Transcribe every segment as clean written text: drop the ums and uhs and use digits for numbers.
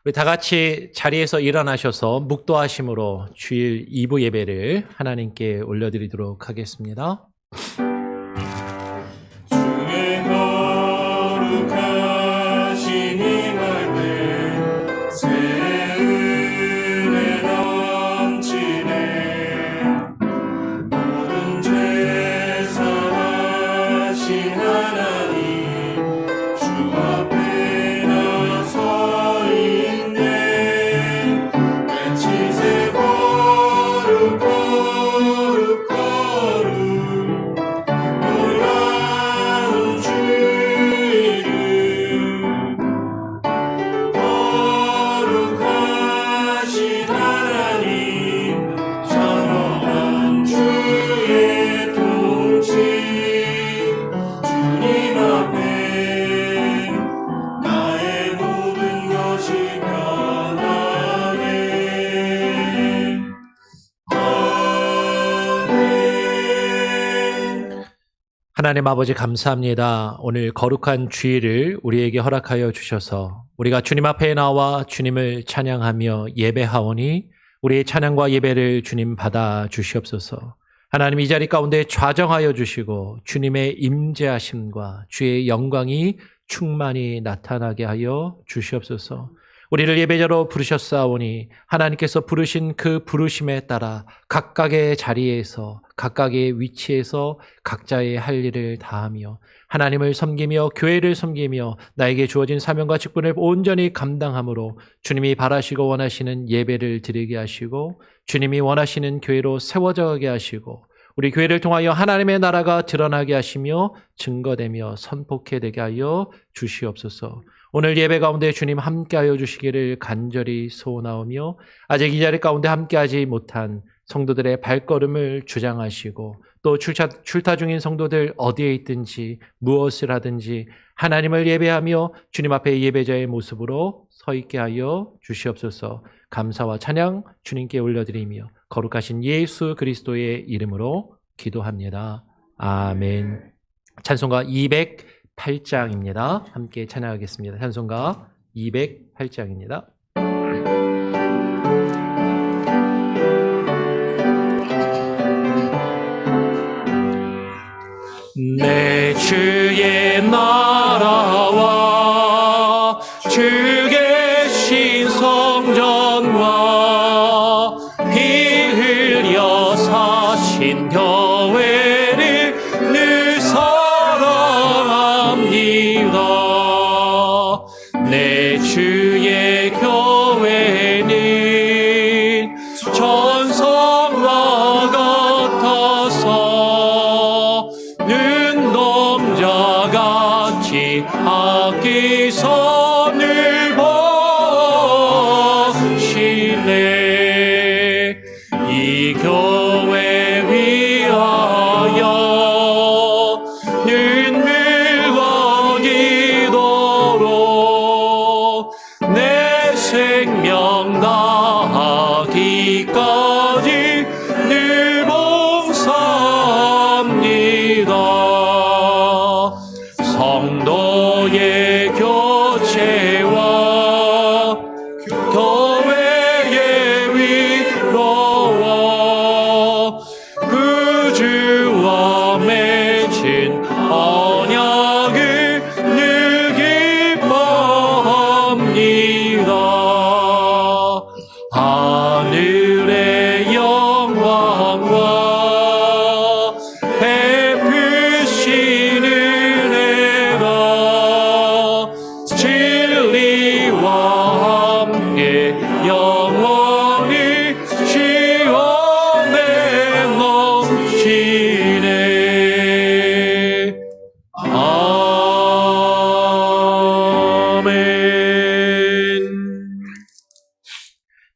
우리 다 같이 자리에서 일어나셔서 묵도하심으로 주일 2부 예배를 하나님께 올려드리도록 하겠습니다. 주의 거룩하신 임할 때 새 은혜 넘치네. 모든 죄 사하신 하나님 주 앞에 나서 있네. 외치세 거룩 거룩 거룩 놀라운 주 이름. 거룩하신 하나님 찬원한 주의 통치. 주님 앞에 나의 모든 것이 변하네. 아멘. 하나님 아버지 감사합니다. 오늘 거룩한 주일을 우리에게 허락하여 주셔서 우리가 주님 앞에 나와 주님을 찬양하며 예배하오니 우리의 찬양과 예배를 주님 받아 주시옵소서. 하나님 이 자리 가운데 좌정하여 주시고 주님의 임재하심과 주의 영광이 충만히 나타나게 하여 주시옵소서. 우리를 예배자로 부르셨사오니 하나님께서 부르신 그 부르심에 따라 각각의 자리에서 각각의 위치에서 각자의 할 일을 다하며 하나님을 섬기며 교회를 섬기며 나에게 주어진 사명과 직분을 온전히 감당함으로 주님이 바라시고 원하시는 예배를 드리게 하시고 주님이 원하시는 교회로 세워져 가게 하시고 우리 교회를 통하여 하나님의 나라가 드러나게 하시며 증거되며 선포케 되게 하여 주시옵소서. 오늘 예배 가운데 주님 함께하여 주시기를 간절히 소원하오며 아직 이 자리 가운데 함께하지 못한 성도들의 발걸음을 주장하시고 또 출타 중인 성도들 어디에 있든지 무엇을 하든지 하나님을 예배하며 주님 앞에 예배자의 모습으로 서 있게 하여 주시옵소서. 감사와 찬양 주님께 올려드리며 거룩하신 예수 그리스도의 이름으로 기도합니다. 아멘. 찬송가 208장입니다. 함께 찬양하겠습니다. 찬송가 208장입니다. 내 주의 나라와 주 계신 성전과 피 흘려 사신 교회를 늘 사랑합니다. 내 주의 교회는 천성과 같아서 눈동자같이 아끼 손을 보시네. 이 교회 위하여 눈물과 기도로 내 생명 다하기까지 늘 봉사합니다. 성도의 교체와 교회의 위로와 그 주와 맺은 언약을 늘 기뻐합니다. 하늘의 영광과 베푸신 은혜가 진리와 함께 영원히 시원에 넘치네. 아멘.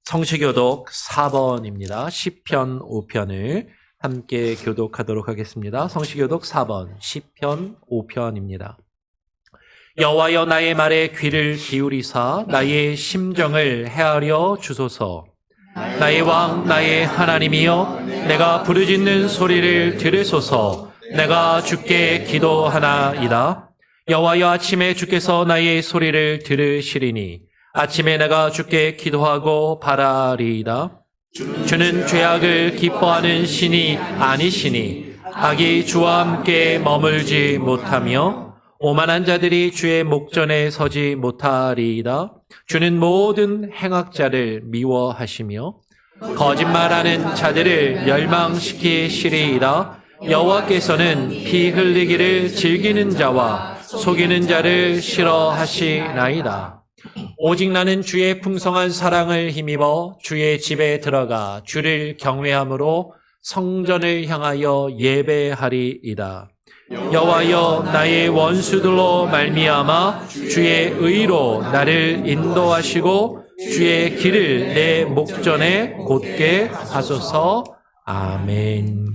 성시교독 4번입니다. 시편 5편을 함께 교독하도록 하겠습니다. 성시교독 4번, 시편 5편입니다. 여호와여 나의 말에 귀를 기울이사 나의 심정을 헤아려 주소서. 나의 왕 나의 하나님이여 내가 부르짖는 소리를 들으소서. 내가 주께 기도하나이다. 여호와여 아침에 주께서 나의 소리를 들으시리니 아침에 내가 주께 기도하고 바라리이다. 주는 죄악을 기뻐하는 신이 아니시니 악이 주와 함께 머물지 못하며 오만한 자들이 주의 목전에 서지 못하리이다. 주는 모든 행악자를 미워하시며 거짓말하는 자들을 멸망시키시리이다. 여호와께서는 피 흘리기를 즐기는 자와 속이는 자를 싫어하시나이다. 오직 나는 주의 풍성한 사랑을 힘입어 주의 집에 들어가 주를 경외함으로 성전을 향하여 예배하리이다. 여호와여, 나의 원수들로 말미암아 주의 의로 나를 인도하시고 주의 길을 내 목전에 곧게 하소서. 아멘.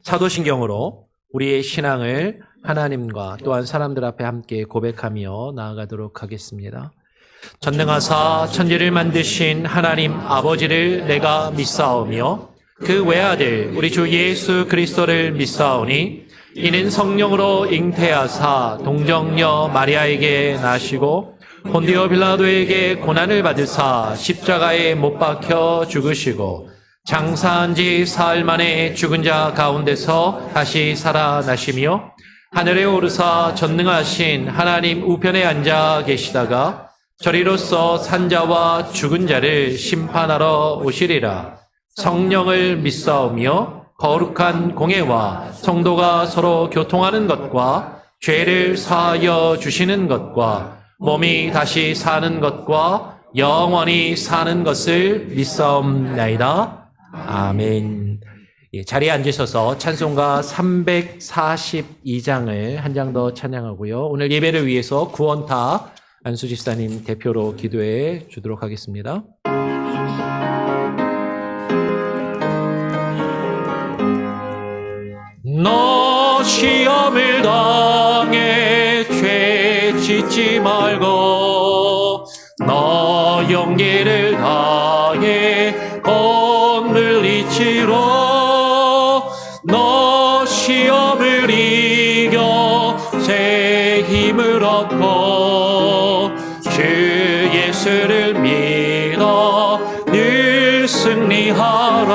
사도신경으로 우리의 신앙을 하나님과 또한 사람들 앞에 함께 고백하며 나아가도록 하겠습니다. 전능하사 천지를 만드신 하나님 아버지를 내가 믿사오며 그 외아들 우리 주 예수 그리스도를 믿사오니 이는 성령으로 잉태하사 동정녀 마리아에게 나시고 본디오 빌라도에게 고난을 받으사 십자가에 못 박혀 죽으시고 장사한 지 사흘 만에 죽은 자 가운데서 다시 살아나시며 하늘에 오르사 전능하신 하나님 우편에 앉아 계시다가 저리로서 산자와 죽은 자를 심판하러 오시리라. 성령을 믿사오며 거룩한 공회와 성도가 서로 교통하는 것과 죄를 사하여 주시는 것과 몸이 다시 사는 것과 영원히 사는 것을 믿사옵나이다. 아멘. 자리에 앉으셔서 찬송가 342장을 한 장 더 찬양하고요. 오늘 예배를 위해서 구원탁 안수 집사님 대표로 기도해 주도록 하겠습니다. 너 시험을 당해 죄 짓지 말고 너 용기를 다해 건물 이치로 너 시험을 이겨 새 힘을 얻고 주 예수를 믿어 늘 승리하라.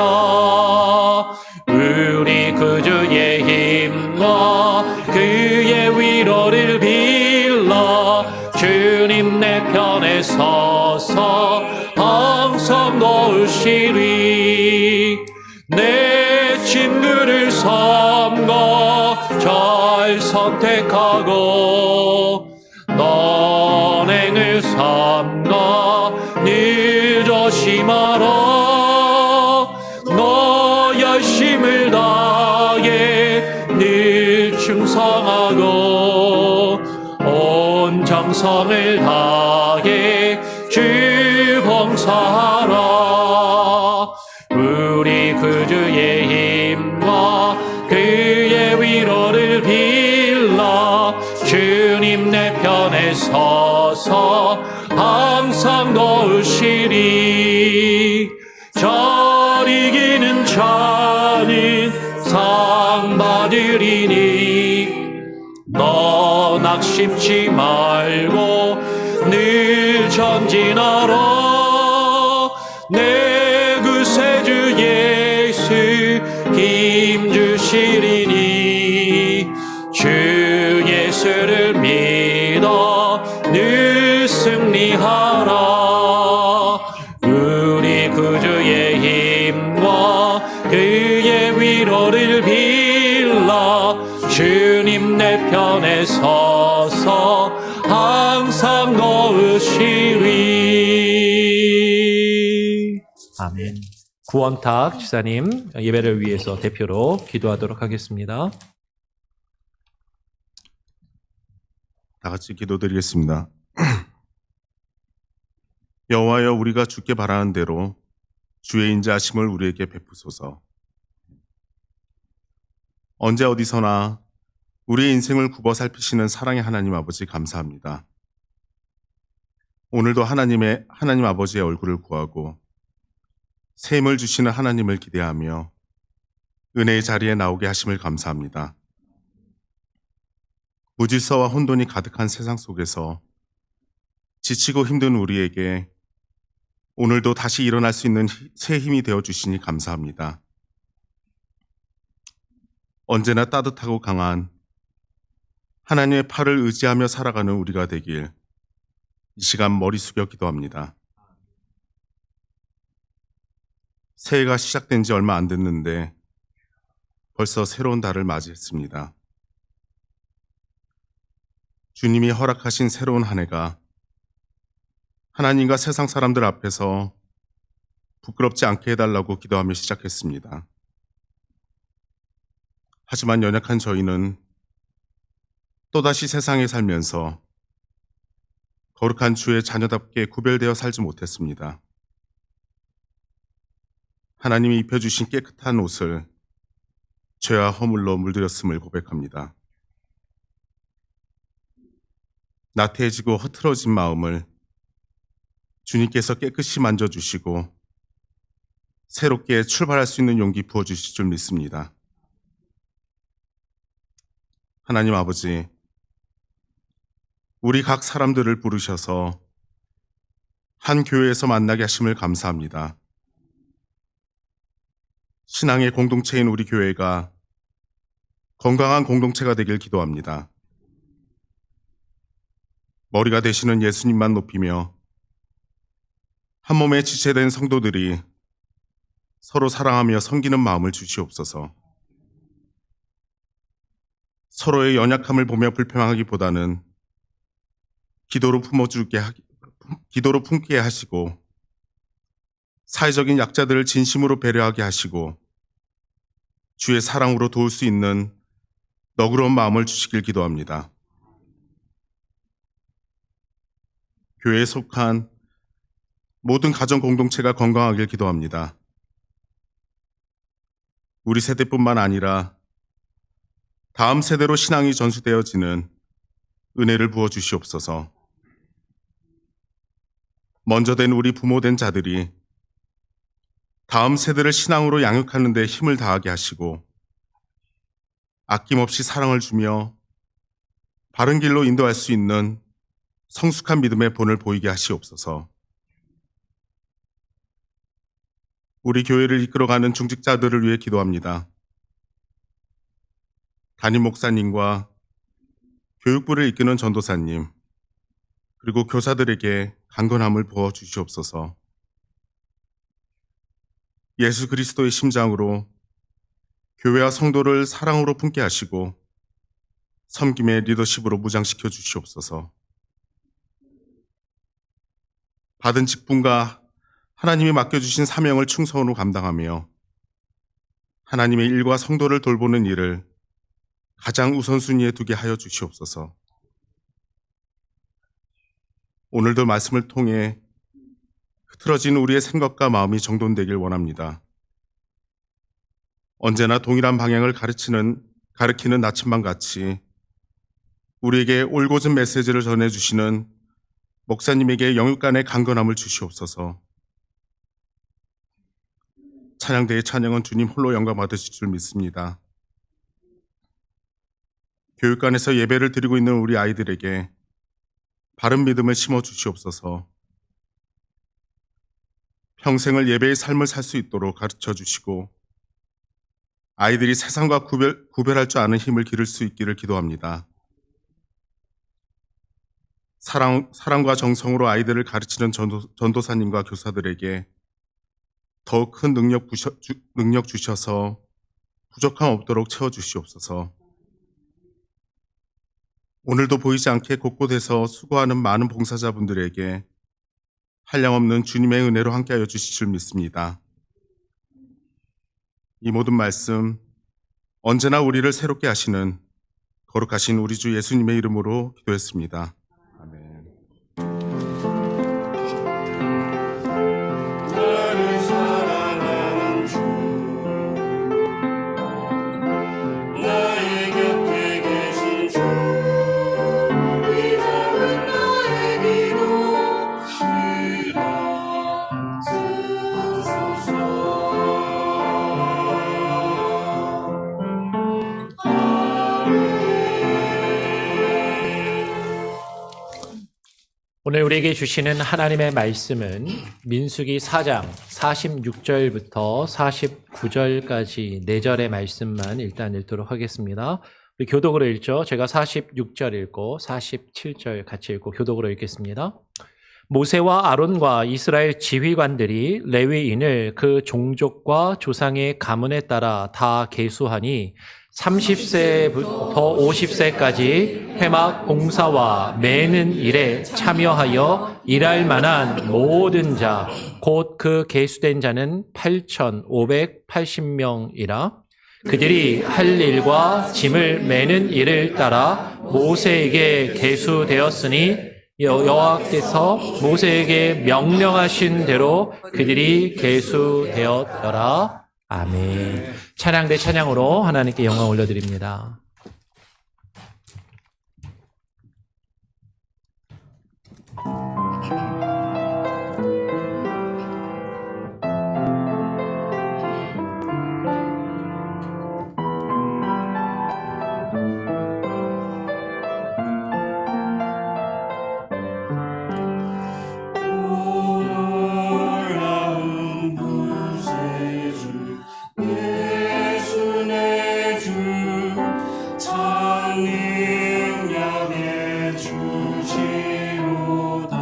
우리 구주의 힘과 그의 위로를 빌라. 주님 내 편에 서서 항상 도우시리. 내 친구를 삼가 잘 선택하고 선행을 삼가 늘 조심하라. 너 열심을 다해 늘 충성하고 온 정성을 다해 주 봉사하라. 우리 구주의 힘과 그의 위로를 빌라. 주님 내 편에 서서 항상 도우시리. 잘 이기는 자는 상 받으리니 너 낙심치 말고 늘 전진하라. 내 구세주 예수 힘 주시리니 주 예수를 믿어 늘 승리하라. 우리 구주의 힘과 그의 위로를 빌라. 주님 내 편에 서서 항상 도우시리. 아멘. 구원탁 지사님 예배를 위해서 대표로 기도하도록 하겠습니다. 다 같이 기도드리겠습니다. 여호와여, 우리가 주께 바라는 대로 주의 인자하심을 우리에게 베푸소서. 언제 어디서나 우리의 인생을 굽어 살피시는 사랑의 하나님 아버지 감사합니다. 오늘도 하나님 아버지의 얼굴을 구하고 새 힘을 주시는 하나님을 기대하며 은혜의 자리에 나오게 하심을 감사합니다. 무질서와 혼돈이 가득한 세상 속에서 지치고 힘든 우리에게 오늘도 다시 일어날 수 있는 새 힘이 되어 주시니 감사합니다. 언제나 따뜻하고 강한 하나님의 팔을 의지하며 살아가는 우리가 되길 이 시간 머리 숙여 기도합니다. 새해가 시작된 지 얼마 안 됐는데 벌써 새로운 달을 맞이했습니다. 주님이 허락하신 새로운 한 해가 하나님과 세상 사람들 앞에서 부끄럽지 않게 해달라고 기도하며 시작했습니다. 하지만 연약한 저희는 또다시 세상에 살면서 거룩한 주의 자녀답게 구별되어 살지 못했습니다. 하나님이 입혀주신 깨끗한 옷을 죄와 허물로 물들였음을 고백합니다. 나태해지고 흐트러진 마음을 주님께서 깨끗이 만져주시고 새롭게 출발할 수 있는 용기 부어주실 줄 믿습니다. 하나님 아버지, 우리 각 사람들을 부르셔서 한 교회에서 만나게 하심을 감사합니다. 신앙의 공동체인 우리 교회가 건강한 공동체가 되길 기도합니다. 머리가 되시는 예수님만 높이며 한 몸에 지체된 성도들이 서로 사랑하며 섬기는 마음을 주시옵소서. 서로의 연약함을 보며 불평하기보다는 기도로 품게 하시고 사회적인 약자들을 진심으로 배려하게 하시고 주의 사랑으로 도울 수 있는 너그러운 마음을 주시길 기도합니다. 교회에 속한 모든 가정 공동체가 건강하길 기도합니다. 우리 세대뿐만 아니라 다음 세대로 신앙이 전수되어지는 은혜를 부어 주시옵소서. 먼저 된 우리 부모된 자들이 다음 세대를 신앙으로 양육하는 데 힘을 다하게 하시고 아낌없이 사랑을 주며 바른 길로 인도할 수 있는 성숙한 믿음의 본을 보이게 하시옵소서. 우리 교회를 이끌어가는 중직자들을 위해 기도합니다. 담임 목사님과 교육부를 이끄는 전도사님, 그리고 교사들에게 강건함을 부어 주시옵소서. 예수 그리스도의 심장으로 교회와 성도를 사랑으로 품게 하시고 섬김의 리더십으로 무장시켜 주시옵소서. 받은 직분과 하나님이 맡겨주신 사명을 충성으로 감당하며 하나님의 일과 성도를 돌보는 일을 가장 우선순위에 두게 하여 주시옵소서. 오늘도 말씀을 통해 흐트러진 우리의 생각과 마음이 정돈되길 원합니다. 언제나 동일한 방향을 가리키는 나침반 같이 우리에게 올곧은 메시지를 전해주시는 목사님에게 영육간의 강건함을 주시옵소서. 찬양대의 찬양은 주님 홀로 영광 받으실 줄 믿습니다. 교육관에서 예배를 드리고 있는 우리 아이들에게 바른 믿음을 심어 주시옵소서. 평생을 예배의 삶을 살 수 있도록 가르쳐 주시고 아이들이 세상과 구별할 줄 아는 힘을 기를 수 있기를 기도합니다. 사랑과 정성으로 아이들을 가르치는 전도사님과 교사들에게 더 큰 능력 주셔서 부족함 없도록 채워주시옵소서. 오늘도 보이지 않게 곳곳에서 수고하는 많은 봉사자분들에게 한량없는 주님의 은혜로 함께하여 주실 줄 믿습니다. 이 모든 말씀 언제나 우리를 새롭게 하시는 거룩하신 우리 주 예수님의 이름으로 기도했습니다. 아멘. 나를 사랑하는 주 나의 곁에 계신 주 이 작은 나의 기도 들어주소서. 아멘. 오늘 우리에게 주시는 하나님의 말씀은 민수기 4장 46절부터 49절까지 4절의 말씀만 일단 읽도록 하겠습니다. 우리 교독으로 읽죠. 제가 46절 읽고 47절 같이 읽고 교독으로 읽겠습니다. 모세와 아론과 이스라엘 지휘관들이 레위인을 그 종족과 조상의 가문에 따라 다 계수하니 30세부터 50세까지 회막 봉사와 매는 일에 참여하여 일할 만한 모든 자, 곧 그 계수된 자는 8,580명이라. 그들이 할 일과 짐을 매는 일을 따라 모세에게 계수되었으니 여호와께서 모세에게 명령하신 대로 그들이 계수되었더라. 아멘. 찬양 대 찬양으로 하나님께 영광 올려드립니다. 놀라운 구세주 예수 내 주 참 능력의 주시로다.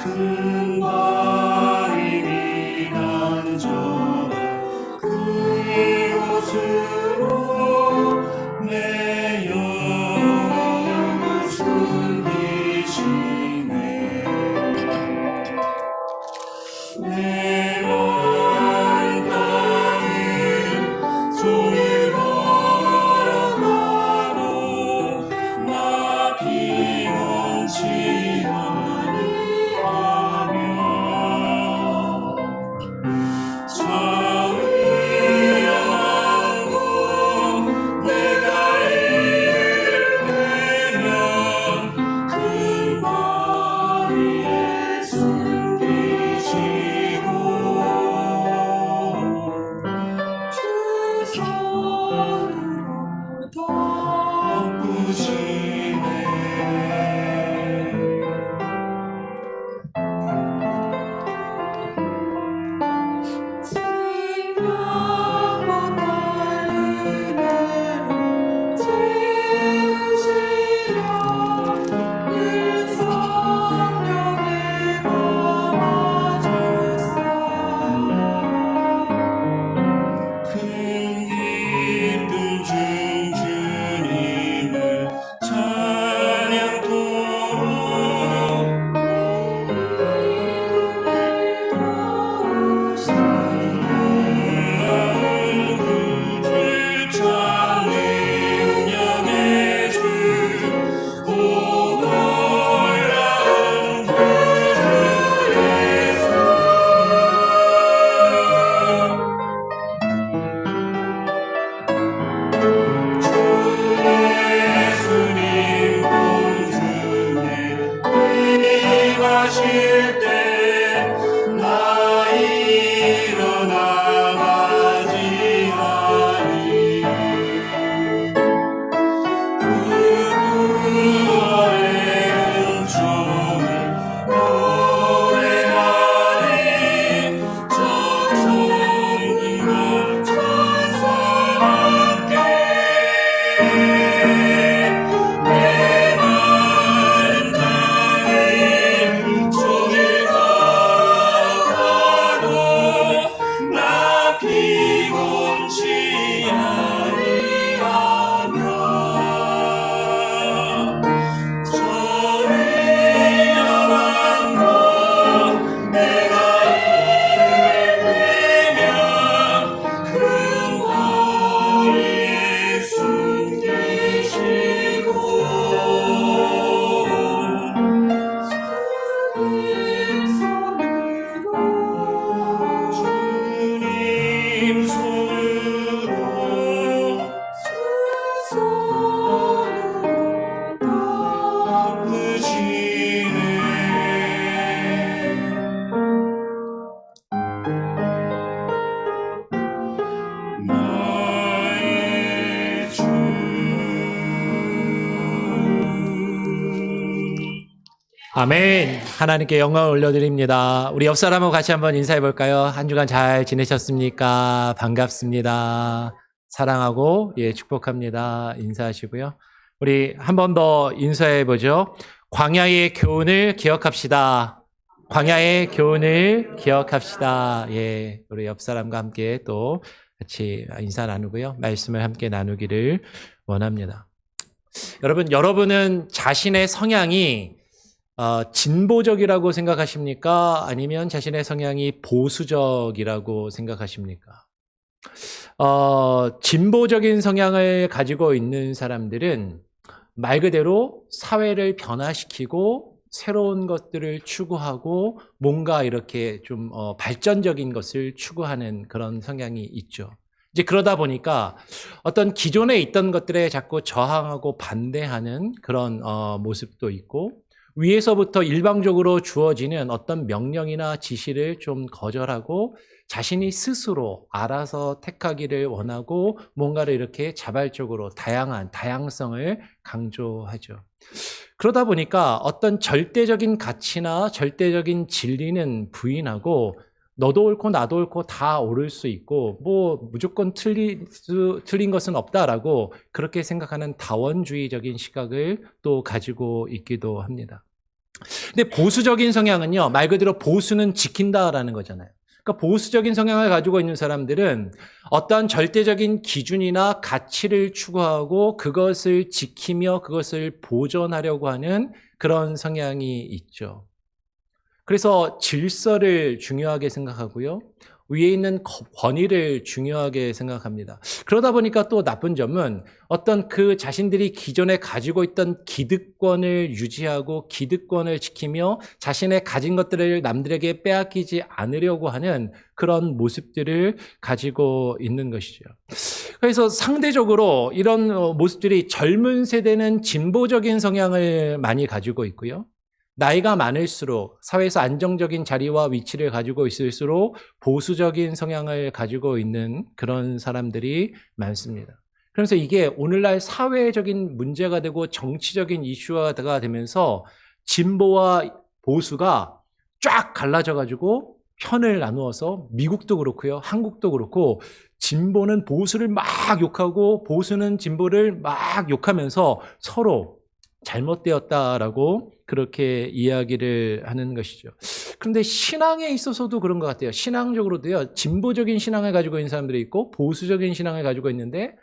큰 바위 비단저라 그곳으로 내 영혼을 숨기시네. 내 먼 땅을 종일 걸어가도 나 피곤치 아니하며 처음을 향하고 내가 이를 빼면 큰 바위에 숨기시고 주 손으로 덮으시네. 지나고 달리는 채우시려 늘 성령을 감아주사니 큰 기쁨 중 주님을 찬양토록 놀라운 구주 참 능력의 주 오 놀라운 구주 예수. 주 예수님 공중에 임하실 때 나 일어나 맞이하리. 그 구원의 은총을 노래하리. 천천히와 천사와 함께 내 마른 땅을 아멘. 하나님께 영광을 올려드립니다. 우리 옆 사람하고 같이 한번 인사해 볼까요? 한 주간 잘 지내셨습니까? 반갑습니다. 사랑하고 축복합니다. 인사하시고요. 우리 한 번 더 인사해 보죠. 광야의 교훈을 기억합시다. 광야의 교훈을 기억합시다. 우리 옆 사람과 함께 또 같이 인사 나누고요. 말씀을 함께 나누기를 원합니다. 여러분은 자신의 성향이 진보적이라고 생각하십니까? 아니면 자신의 성향이 보수적이라고 생각하십니까? 진보적인 성향을 가지고 있는 사람들은 말 그대로 사회를 변화시키고 새로운 것들을 추구하고 뭔가 이렇게 좀 발전적인 것을 추구하는 그런 성향이 있죠. 이제 그러다 보니까 어떤 기존에 있던 것들에 자꾸 저항하고 반대하는 그런 모습도 있고, 위에서부터 일방적으로 주어지는 어떤 명령이나 지시를 좀 거절하고 자신이 스스로 알아서 택하기를 원하고 뭔가를 이렇게 자발적으로 다양성을 강조하죠. 그러다 보니까 어떤 절대적인 가치나 절대적인 진리는 부인하고 너도 옳고 나도 옳고 다 옳을 수 있고 뭐 무조건 틀린 것은 없다라고 그렇게 생각하는 다원주의적인 시각을 또 가지고 있기도 합니다. 근데 보수적인 성향은요, 말 그대로 보수는 지킨다라는 거잖아요. 그러니까 보수적인 성향을 가지고 있는 사람들은 어떠한 절대적인 기준이나 가치를 추구하고 그것을 지키며 그것을 보존하려고 하는 그런 성향이 있죠. 그래서 질서를 중요하게 생각하고요. 위에 있는 권위를 중요하게 생각합니다. 그러다 보니까 또 나쁜 점은 어떤 그 자신들이 기존에 가지고 있던 기득권을 유지하고 기득권을 지키며 자신의 가진 것들을 남들에게 빼앗기지 않으려고 하는 그런 모습들을 가지고 있는 것이죠. 그래서 상대적으로 이런 모습들이 젊은 세대는 진보적인 성향을 많이 가지고 있고요. 나이가 많을수록 사회에서 안정적인 자리와 위치를 가지고 있을수록 보수적인 성향을 가지고 있는 그런 사람들이 많습니다. 그래서 이게 오늘날 사회적인 문제가 되고 정치적인 이슈화가 되면서 진보와 보수가 쫙 갈라져가지고 편을 나누어서 미국도 그렇고요, 한국도 그렇고 진보는 보수를 막 욕하고 보수는 진보를 막 욕하면서 서로 잘못되었다라고 그렇게 이야기를 하는 것이죠. 그런데 신앙에 있어서도 그런 것 같아요. 신앙적으로도요, 진보적인 신앙을 가지고 있는 사람들이 있고 보수적인 신앙을 가지고 있는데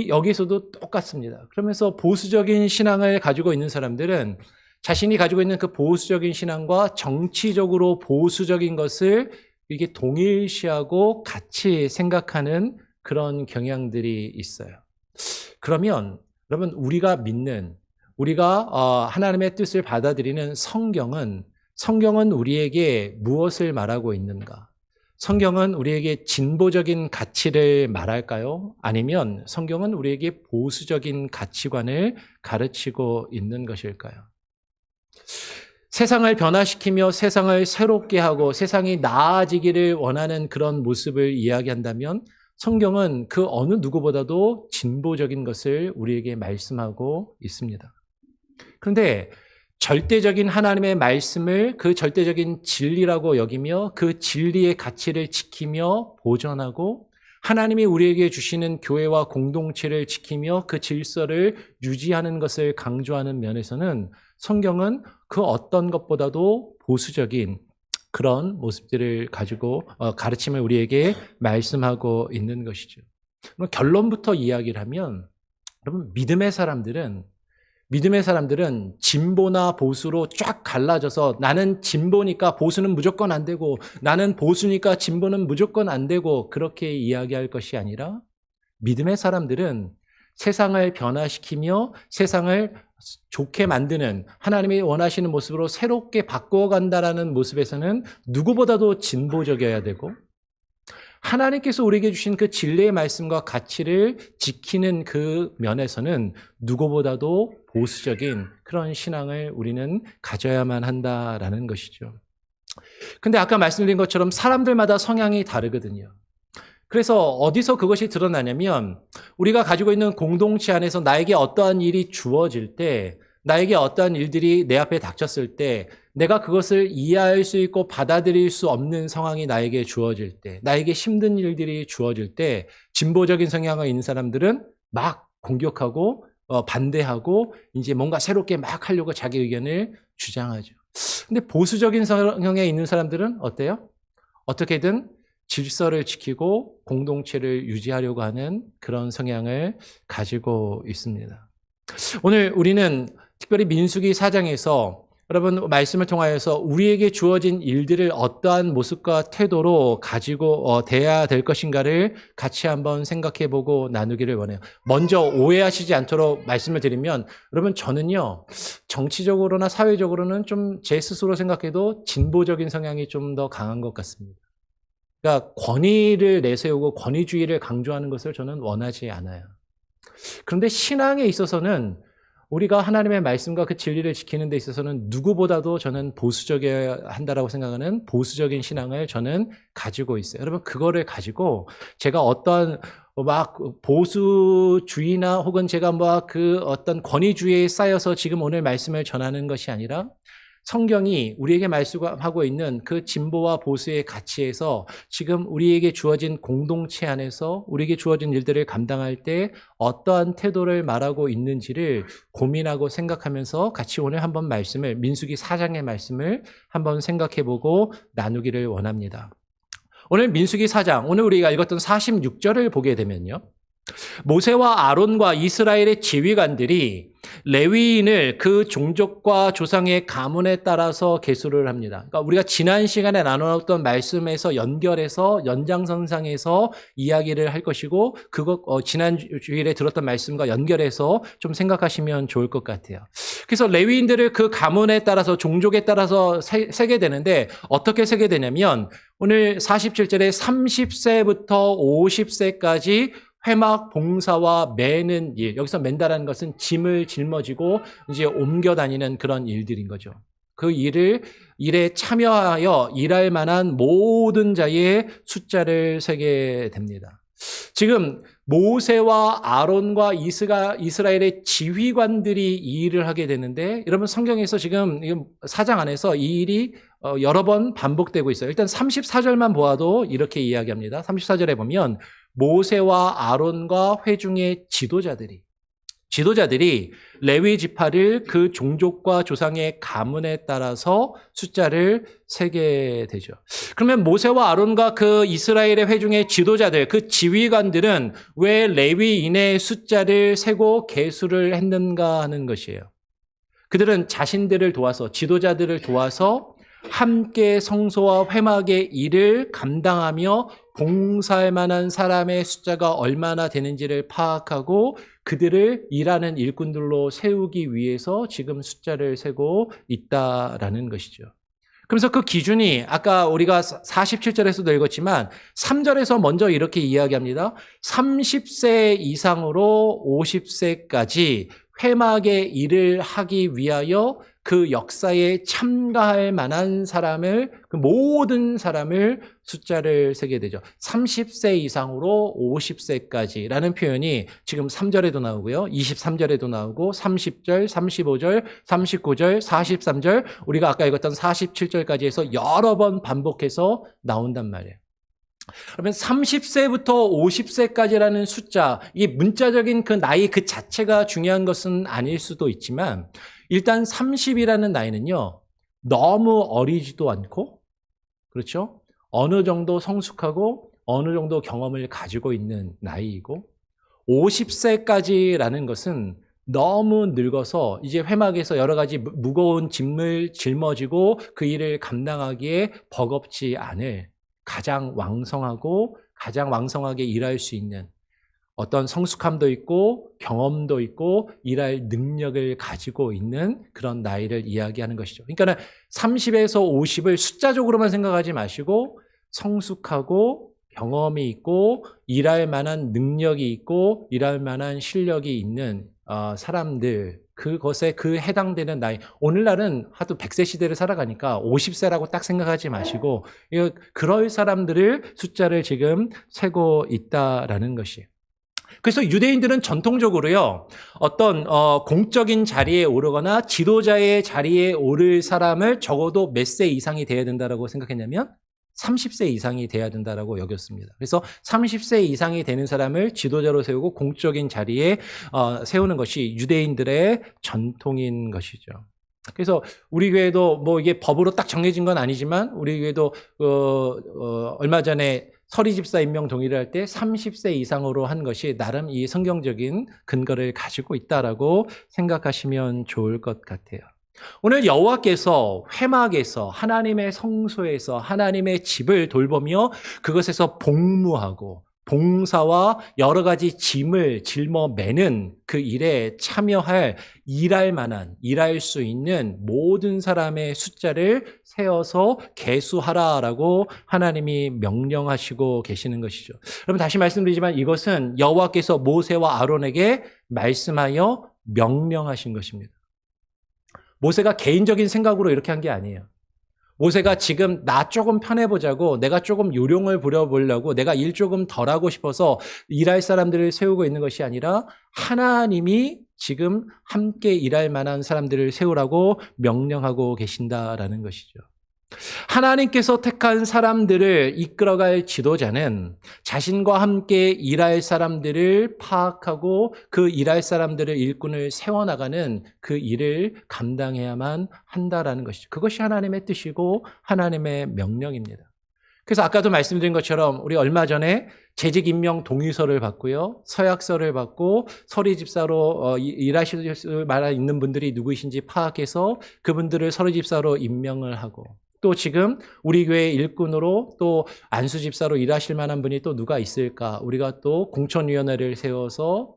여기서도 똑같습니다. 그러면서 보수적인 신앙을 가지고 있는 사람들은 자신이 가지고 있는 그 보수적인 신앙과 정치적으로 보수적인 것을 이게 동일시하고 같이 생각하는 그런 경향들이 있어요. 그러면 여러분, 우리가 하나님의 뜻을 받아들이는 성경은 우리에게 무엇을 말하고 있는가? 성경은 우리에게 진보적인 가치를 말할까요? 아니면 성경은 우리에게 보수적인 가치관을 가르치고 있는 것일까요? 세상을 변화시키며 세상을 새롭게 하고 세상이 나아지기를 원하는 그런 모습을 이야기한다면 성경은 그 어느 누구보다도 진보적인 것을 우리에게 말씀하고 있습니다. 그런데 절대적인 하나님의 말씀을 그 절대적인 진리라고 여기며 그 진리의 가치를 지키며 보존하고 하나님이 우리에게 주시는 교회와 공동체를 지키며 그 질서를 유지하는 것을 강조하는 면에서는 성경은 그 어떤 것보다도 보수적인 그런 모습들을 가지고 가르침을 우리에게 말씀하고 있는 것이죠. 그럼 결론부터 이야기를 하면 여러분, 믿음의 사람들은 진보나 보수로 쫙 갈라져서 나는 진보니까 보수는 무조건 안 되고 나는 보수니까 진보는 무조건 안 되고 그렇게 이야기할 것이 아니라 믿음의 사람들은 세상을 변화시키며 세상을 좋게 만드는 하나님이 원하시는 모습으로 새롭게 바꿔간다라는 모습에서는 누구보다도 진보적이어야 되고 하나님께서 우리에게 주신 그 진리의 말씀과 가치를 지키는 그 면에서는 누구보다도 보수적인 그런 신앙을 우리는 가져야만 한다라는 것이죠. 근데 아까 말씀드린 것처럼 사람들마다 성향이 다르거든요. 그래서 어디서 그것이 드러나냐면 우리가 가지고 있는 공동체 안에서 나에게 어떠한 일이 주어질 때 나에게 어떠한 일들이 내 앞에 닥쳤을 때 내가 그것을 이해할 수 있고 받아들일 수 없는 상황이 나에게 주어질 때, 나에게 힘든 일들이 주어질 때 진보적인 성향이 있는 사람들은 막 공격하고 반대하고 이제 뭔가 새롭게 막 하려고 자기 의견을 주장하죠. 근데 보수적인 성향에 있는 사람들은 어때요? 어떻게든 질서를 지키고 공동체를 유지하려고 하는 그런 성향을 가지고 있습니다. 오늘 우리는 특별히 민수기 4장에서 여러분 말씀을 통하여서 우리에게 주어진 일들을 어떠한 모습과 태도로 가지고 대해야 될 것인가를 같이 한번 생각해보고 나누기를 원해요. 먼저 오해하시지 않도록 말씀을 드리면 여러분 저는요 정치적으로나 사회적으로는 좀 제 스스로 생각해도 진보적인 성향이 좀 더 강한 것 같습니다. 그러니까 권위를 내세우고 권위주의를 강조하는 것을 저는 원하지 않아요. 그런데 신앙에 있어서는 우리가 하나님의 말씀과 그 진리를 지키는 데 있어서는 누구보다도 저는 보수적이어야 한다라고 생각하는 보수적인 신앙을 저는 가지고 있어요. 여러분 그거를 가지고 제가 어떤 막 보수주의나 혹은 제가 뭐 그 어떤 권위주의에 쌓여서 지금 오늘 말씀을 전하는 것이 아니라 성경이 우리에게 말씀하고 있는 그 진보와 보수의 가치에서 지금 우리에게 주어진 공동체 안에서 우리에게 주어진 일들을 감당할 때 어떠한 태도를 말하고 있는지를 고민하고 생각하면서 같이 오늘 한번 말씀을 민수기 4장의 말씀을 한번 생각해보고 나누기를 원합니다. 오늘 민수기 4장, 오늘 우리가 읽었던 46절을 보게 되면요. 모세와 아론과 이스라엘의 지휘관들이 레위인을 그 종족과 조상의 가문에 따라서 계수를 합니다. 그러니까 우리가 지난 시간에 나눴던 말씀에서 연결해서 연장선상에서 이야기를 할 것이고 그거 지난 주일에 들었던 말씀과 연결해서 좀 생각하시면 좋을 것 같아요. 그래서 레위인들을 그 가문에 따라서 종족에 따라서 세게 되는데 어떻게 세게 되냐면 오늘 47절에 30세부터 50세까지 회막 봉사와 매는 일, 여기서 맨다라는 것은 짐을 짊어지고 이제 옮겨 다니는 그런 일들인 거죠. 그 일에 참여하여 일할 만한 모든 자의 숫자를 세게 됩니다. 지금 모세와 아론과 이스라엘의 지휘관들이 이 일을 하게 되는데 여러분 성경에서 지금 4장 안에서 이 일이 여러 번 반복되고 있어요. 일단 34절만 보아도 이렇게 이야기합니다. 34절에 보면 모세와 아론과 회중의 지도자들이 레위 지파를 그 종족과 조상의 가문에 따라서 숫자를 세게 되죠. 그러면 모세와 아론과 그 이스라엘의 회중의 지도자들, 그 지휘관들은 왜 레위인의 숫자를 세고 계수를 했는가 하는 것이에요. 그들은 자신들을 도와서, 지도자들을 도와서 함께 성소와 회막의 일을 감당하며 봉사할 만한 사람의 숫자가 얼마나 되는지를 파악하고 그들을 일하는 일꾼들로 세우기 위해서 지금 숫자를 세고 있다라는 것이죠. 그래서 그 기준이 아까 우리가 47절에서도 읽었지만 3절에서 먼저 이렇게 이야기합니다. 30세 이상으로 50세까지 회막의 일을 하기 위하여 그 역사에 참가할 만한 사람을, 그 모든 사람을 숫자를 세게 되죠. 30세 이상으로 50세까지라는 표현이 지금 3절에도 나오고요. 23절에도 나오고 30절, 35절, 39절, 43절, 우리가 아까 읽었던 47절까지 해서 여러 번 반복해서 나온단 말이에요. 그러면 30세부터 50세까지라는 숫자, 이 문자적인 그 나이 그 자체가 중요한 것은 아닐 수도 있지만 일단 30이라는 나이는요, 너무 어리지도 않고, 그렇죠? 어느 정도 성숙하고 어느 정도 경험을 가지고 있는 나이이고, 50세까지라는 것은 너무 늙어서 이제 회막에서 여러 가지 무거운 짐을 짊어지고 그 일을 감당하기에 버겁지 않을 가장 왕성하고 가장 왕성하게 일할 수 있는 어떤 성숙함도 있고 경험도 있고 일할 능력을 가지고 있는 그런 나이를 이야기하는 것이죠. 그러니까 30에서 50을 숫자적으로만 생각하지 마시고 성숙하고 경험이 있고 일할 만한 능력이 있고 일할 만한 실력이 있는 사람들, 그것에 그 해당되는 나이. 오늘날은 하도 100세 시대를 살아가니까 50세라고 딱 생각하지 마시고 그럴 사람들을 숫자를 지금 세고 있다라는 것이에요. 그래서 유대인들은 전통적으로요, 어떤 공적인 자리에 오르거나 지도자의 자리에 오를 사람을 적어도 몇 세 이상이 돼야 된다라고 생각했냐면 30세 이상이 돼야 된다라고 여겼습니다. 그래서 30세 이상이 되는 사람을 지도자로 세우고 공적인 자리에 세우는 것이 유대인들의 전통인 것이죠. 그래서 우리 교회도 뭐 이게 법으로 딱 정해진 건 아니지만 우리 교회도 얼마 전에 서리 집사 임명 동의를 할 때 30세 이상으로 한 것이 나름 이 성경적인 근거를 가지고 있다라고 생각하시면 좋을 것 같아요. 오늘 여호와께서 회막에서 하나님의 성소에서 하나님의 집을 돌보며 그것에서 복무하고 봉사와 여러 가지 짐을 짊어 매는 그 일에 참여할 일할 만한, 일할 수 있는 모든 사람의 숫자를 세어서 계수하라라고 하나님이 명령하시고 계시는 것이죠. 여러분 다시 말씀드리지만 이것은 여호와께서 모세와 아론에게 말씀하여 명령하신 것입니다. 모세가 개인적인 생각으로 이렇게 한 게 아니에요. 모세가 지금 나 조금 편해보자고 내가 조금 요령을 부려보려고 내가 일 조금 덜 하고 싶어서 일할 사람들을 세우고 있는 것이 아니라 하나님이 지금 함께 일할 만한 사람들을 세우라고 명령하고 계신다라는 것이죠. 하나님께서 택한 사람들을 이끌어갈 지도자는 자신과 함께 일할 사람들을 파악하고 그 일할 사람들을 일꾼을 세워나가는 그 일을 감당해야만 한다라는 것이죠. 그것이 하나님의 뜻이고 하나님의 명령입니다. 그래서 아까도 말씀드린 것처럼 우리 얼마 전에 재직 임명 동의서를 받고요. 서약서를 받고 서리 집사로 일하실 만한 있는 분들이 누구이신지 파악해서 그분들을 서리 집사로 임명을 하고 또 지금 우리 교회 일꾼으로 또 안수 집사로 일하실 만한 분이 또 누가 있을까? 우리가 또 공천위원회를 세워서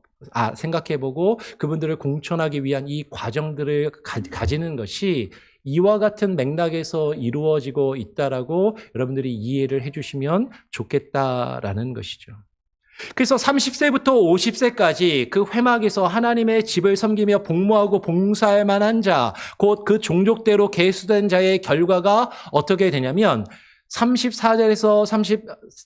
생각해보고 그분들을 공천하기 위한 이 과정들을 가지는 것이 이와 같은 맥락에서 이루어지고 있다라고 여러분들이 이해를 해주시면 좋겠다라는 것이죠. 그래서 30세부터 50세까지 그 회막에서 하나님의 집을 섬기며 복무하고 봉사할 만한 자, 곧 그 종족대로 계수된 자의 결과가 어떻게 되냐면 34절에서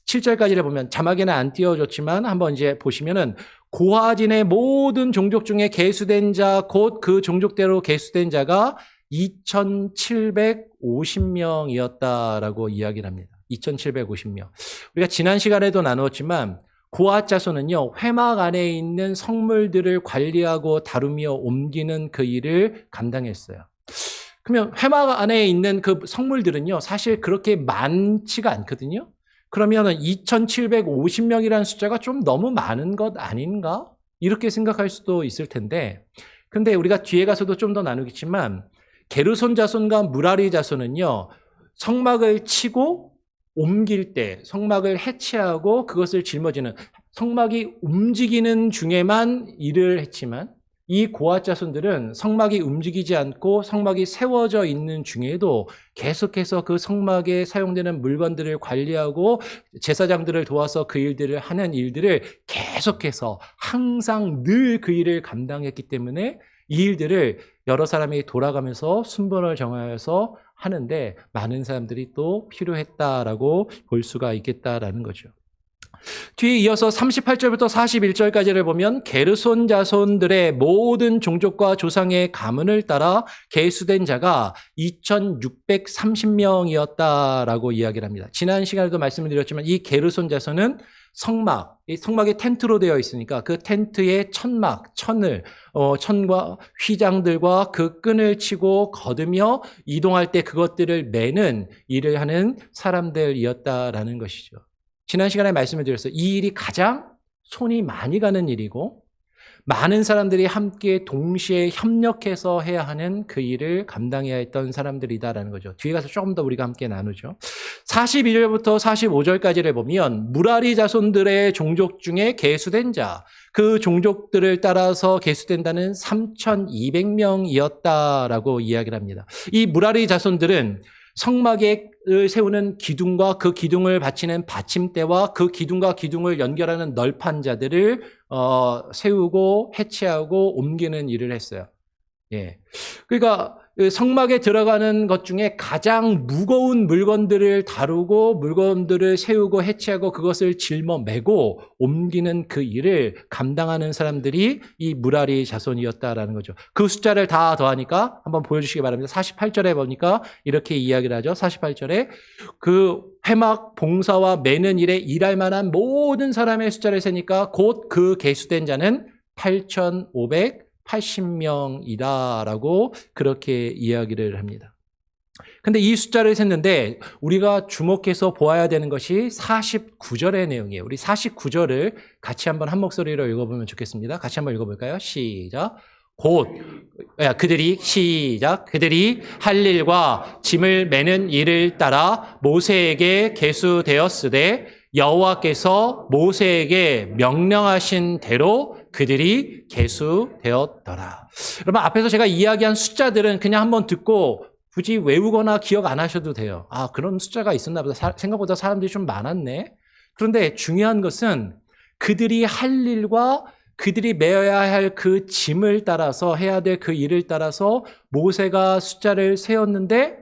37절까지를 보면 자막에는 안 띄워줬지만 한번 이제 보시면은 고하진의 모든 종족 중에 계수된 자, 곧 그 종족대로 계수된 자가 2,750명이었다라고 이야기를 합니다. 2,750명. 우리가 지난 시간에도 나누었지만 고핫 자손은요, 회막 안에 있는 성물들을 관리하고 다루며 옮기는 그 일을 감당했어요. 그러면 회막 안에 있는 그 성물들은요, 사실 그렇게 많지가 않거든요. 그러면 2,750명이라는 숫자가 좀 너무 많은 것 아닌가? 이렇게 생각할 수도 있을 텐데, 근데 우리가 뒤에 가서도 좀 더 나누겠지만, 게르손 자손과 무라리 자손은요, 성막을 치고 옮길 때 성막을 해체하고 그것을 짊어지는 성막이 움직이는 중에만 일을 했지만 이 고핫 자손들은 성막이 움직이지 않고 성막이 세워져 있는 중에도 계속해서 그 성막에 사용되는 물건들을 관리하고 제사장들을 도와서 그 일들을 하는 일들을 계속해서 항상 늘 그 일을 감당했기 때문에 이 일들을 여러 사람이 돌아가면서 순번을 정하여서 하는데 많은 사람들이 또 필요했다라고 볼 수가 있겠다라는 거죠. 뒤에 이어서 38절부터 41절까지를 보면 게르손 자손들의 모든 종족과 조상의 가문을 따라 계수된 자가 2,630명이었다라고 이야기를 합니다. 지난 시간에도 말씀을 드렸지만 이 게르손 자손은 성막이 텐트로 되어 있으니까 그 텐트의 천과 휘장들과 그 끈을 치고 거두며 이동할 때 그것들을 매는 일을 하는 사람들이었다라는 것이죠. 지난 시간에 말씀을 드렸어요. 이 일이 가장 손이 많이 가는 일이고 많은 사람들이 함께 동시에 협력해서 해야 하는 그 일을 감당해야 했던 사람들이다라는 거죠. 뒤에 가서 조금 더 우리가 함께 나누죠. 42절부터 45절까지를 보면 무라리 자손들의 종족 중에 계수된 자, 그 종족들을 따라서 계수된다는 3,200명이었다라고 이야기를 합니다. 이 무라리 자손들은 성막을 세우는 기둥과 그 기둥을 받치는 받침대와 그 기둥과 기둥을 연결하는 널판자들을 세우고 해체하고 옮기는 일을 했어요. 예. 그러니까 그 성막에 들어가는 것 중에 가장 무거운 물건들을 다루고 물건들을 세우고 해체하고 그것을 짊어매고 옮기는 그 일을 감당하는 사람들이 이 무라리 자손이었다라는 거죠. 그 숫자를 다 더하니까 한번 보여주시기 바랍니다. 48절에 보니까 이렇게 이야기를 하죠. 48절에 그 회막 봉사와 매는 일에 일할 만한 모든 사람의 숫자를 세니까 곧 그 계수된 자는 8,580명이다라고 그렇게 이야기를 합니다. 근데 이 숫자를 셌는데 우리가 주목해서 보아야 되는 것이 49절의 내용이에요. 우리 49절을 같이 한번 한 목소리로 읽어보면 좋겠습니다. 같이 한번 읽어볼까요? 시작. 그들이 할 일과 짐을 매는 일을 따라 모세에게 계수되었으되 여호와께서 모세에게 명령하신 대로 그들이 계수되었더라. 여러분, 앞에서 제가 이야기한 숫자들은 그냥 한번 듣고 굳이 외우거나 기억 안 하셔도 돼요. 아, 그런 숫자가 있었나 보다. 생각보다 사람들이 좀 많았네. 그런데 중요한 것은 그들이 할 일과 그들이 메어야 할 그 짐을 따라서 해야 될 그 일을 따라서 모세가 숫자를 세웠는데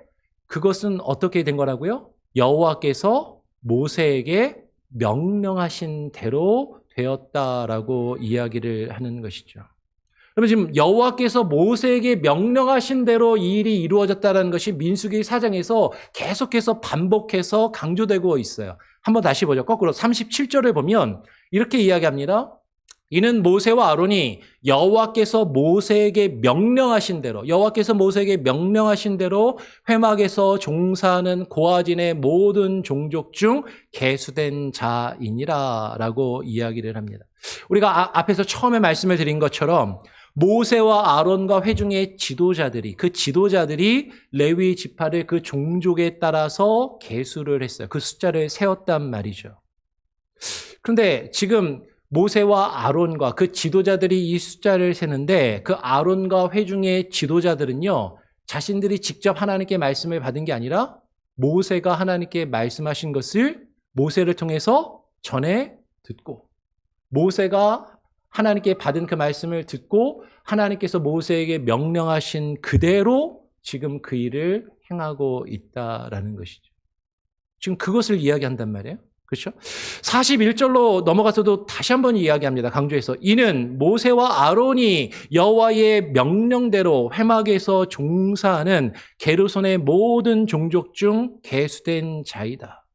그것은 어떻게 된 거라고요? 여호와께서 모세에게 명령하신 대로 되었다라고 이야기를 하는 것이죠. 그러면 지금 여호와께서 모세에게 명령하신 대로 이 일이 이루어졌다는 것이 민수기 4장에서 계속해서 반복해서 강조되고 있어요. 한번 다시 보죠. 거꾸로 37절을 보면 이렇게 이야기합니다. 이는 모세와 아론이 여호와께서 모세에게 명령하신 대로 회막에서 종사하는 고아진의 모든 종족 중 계수된 자이니라라고 이야기를 합니다. 우리가 앞에서 처음에 말씀을 드린 것처럼 모세와 아론과 회중의 지도자들이 레위 지파를 그 종족에 따라서 계수를 했어요. 그 숫자를 세웠단 말이죠. 그런데 지금 모세와 아론과 그 지도자들이 이 숫자를 세는데 그 아론과 회중의 지도자들은요, 자신들이 직접 하나님께 말씀을 받은 게 아니라 모세가 하나님께 말씀하신 것을 모세를 통해서 전해 듣고 모세가 하나님께 받은 그 말씀을 듣고 하나님께서 모세에게 명령하신 그대로 지금 그 일을 행하고 있다라는 것이죠. 지금 그것을 이야기한단 말이에요. 그렇죠? 41절로 넘어가서도 다시 한번 이야기합니다. 강조해서 이는 모세와 아론이 여호와의 명령대로 회막에서 종사하는 게르손의 모든 종족 중 계수된 자이다.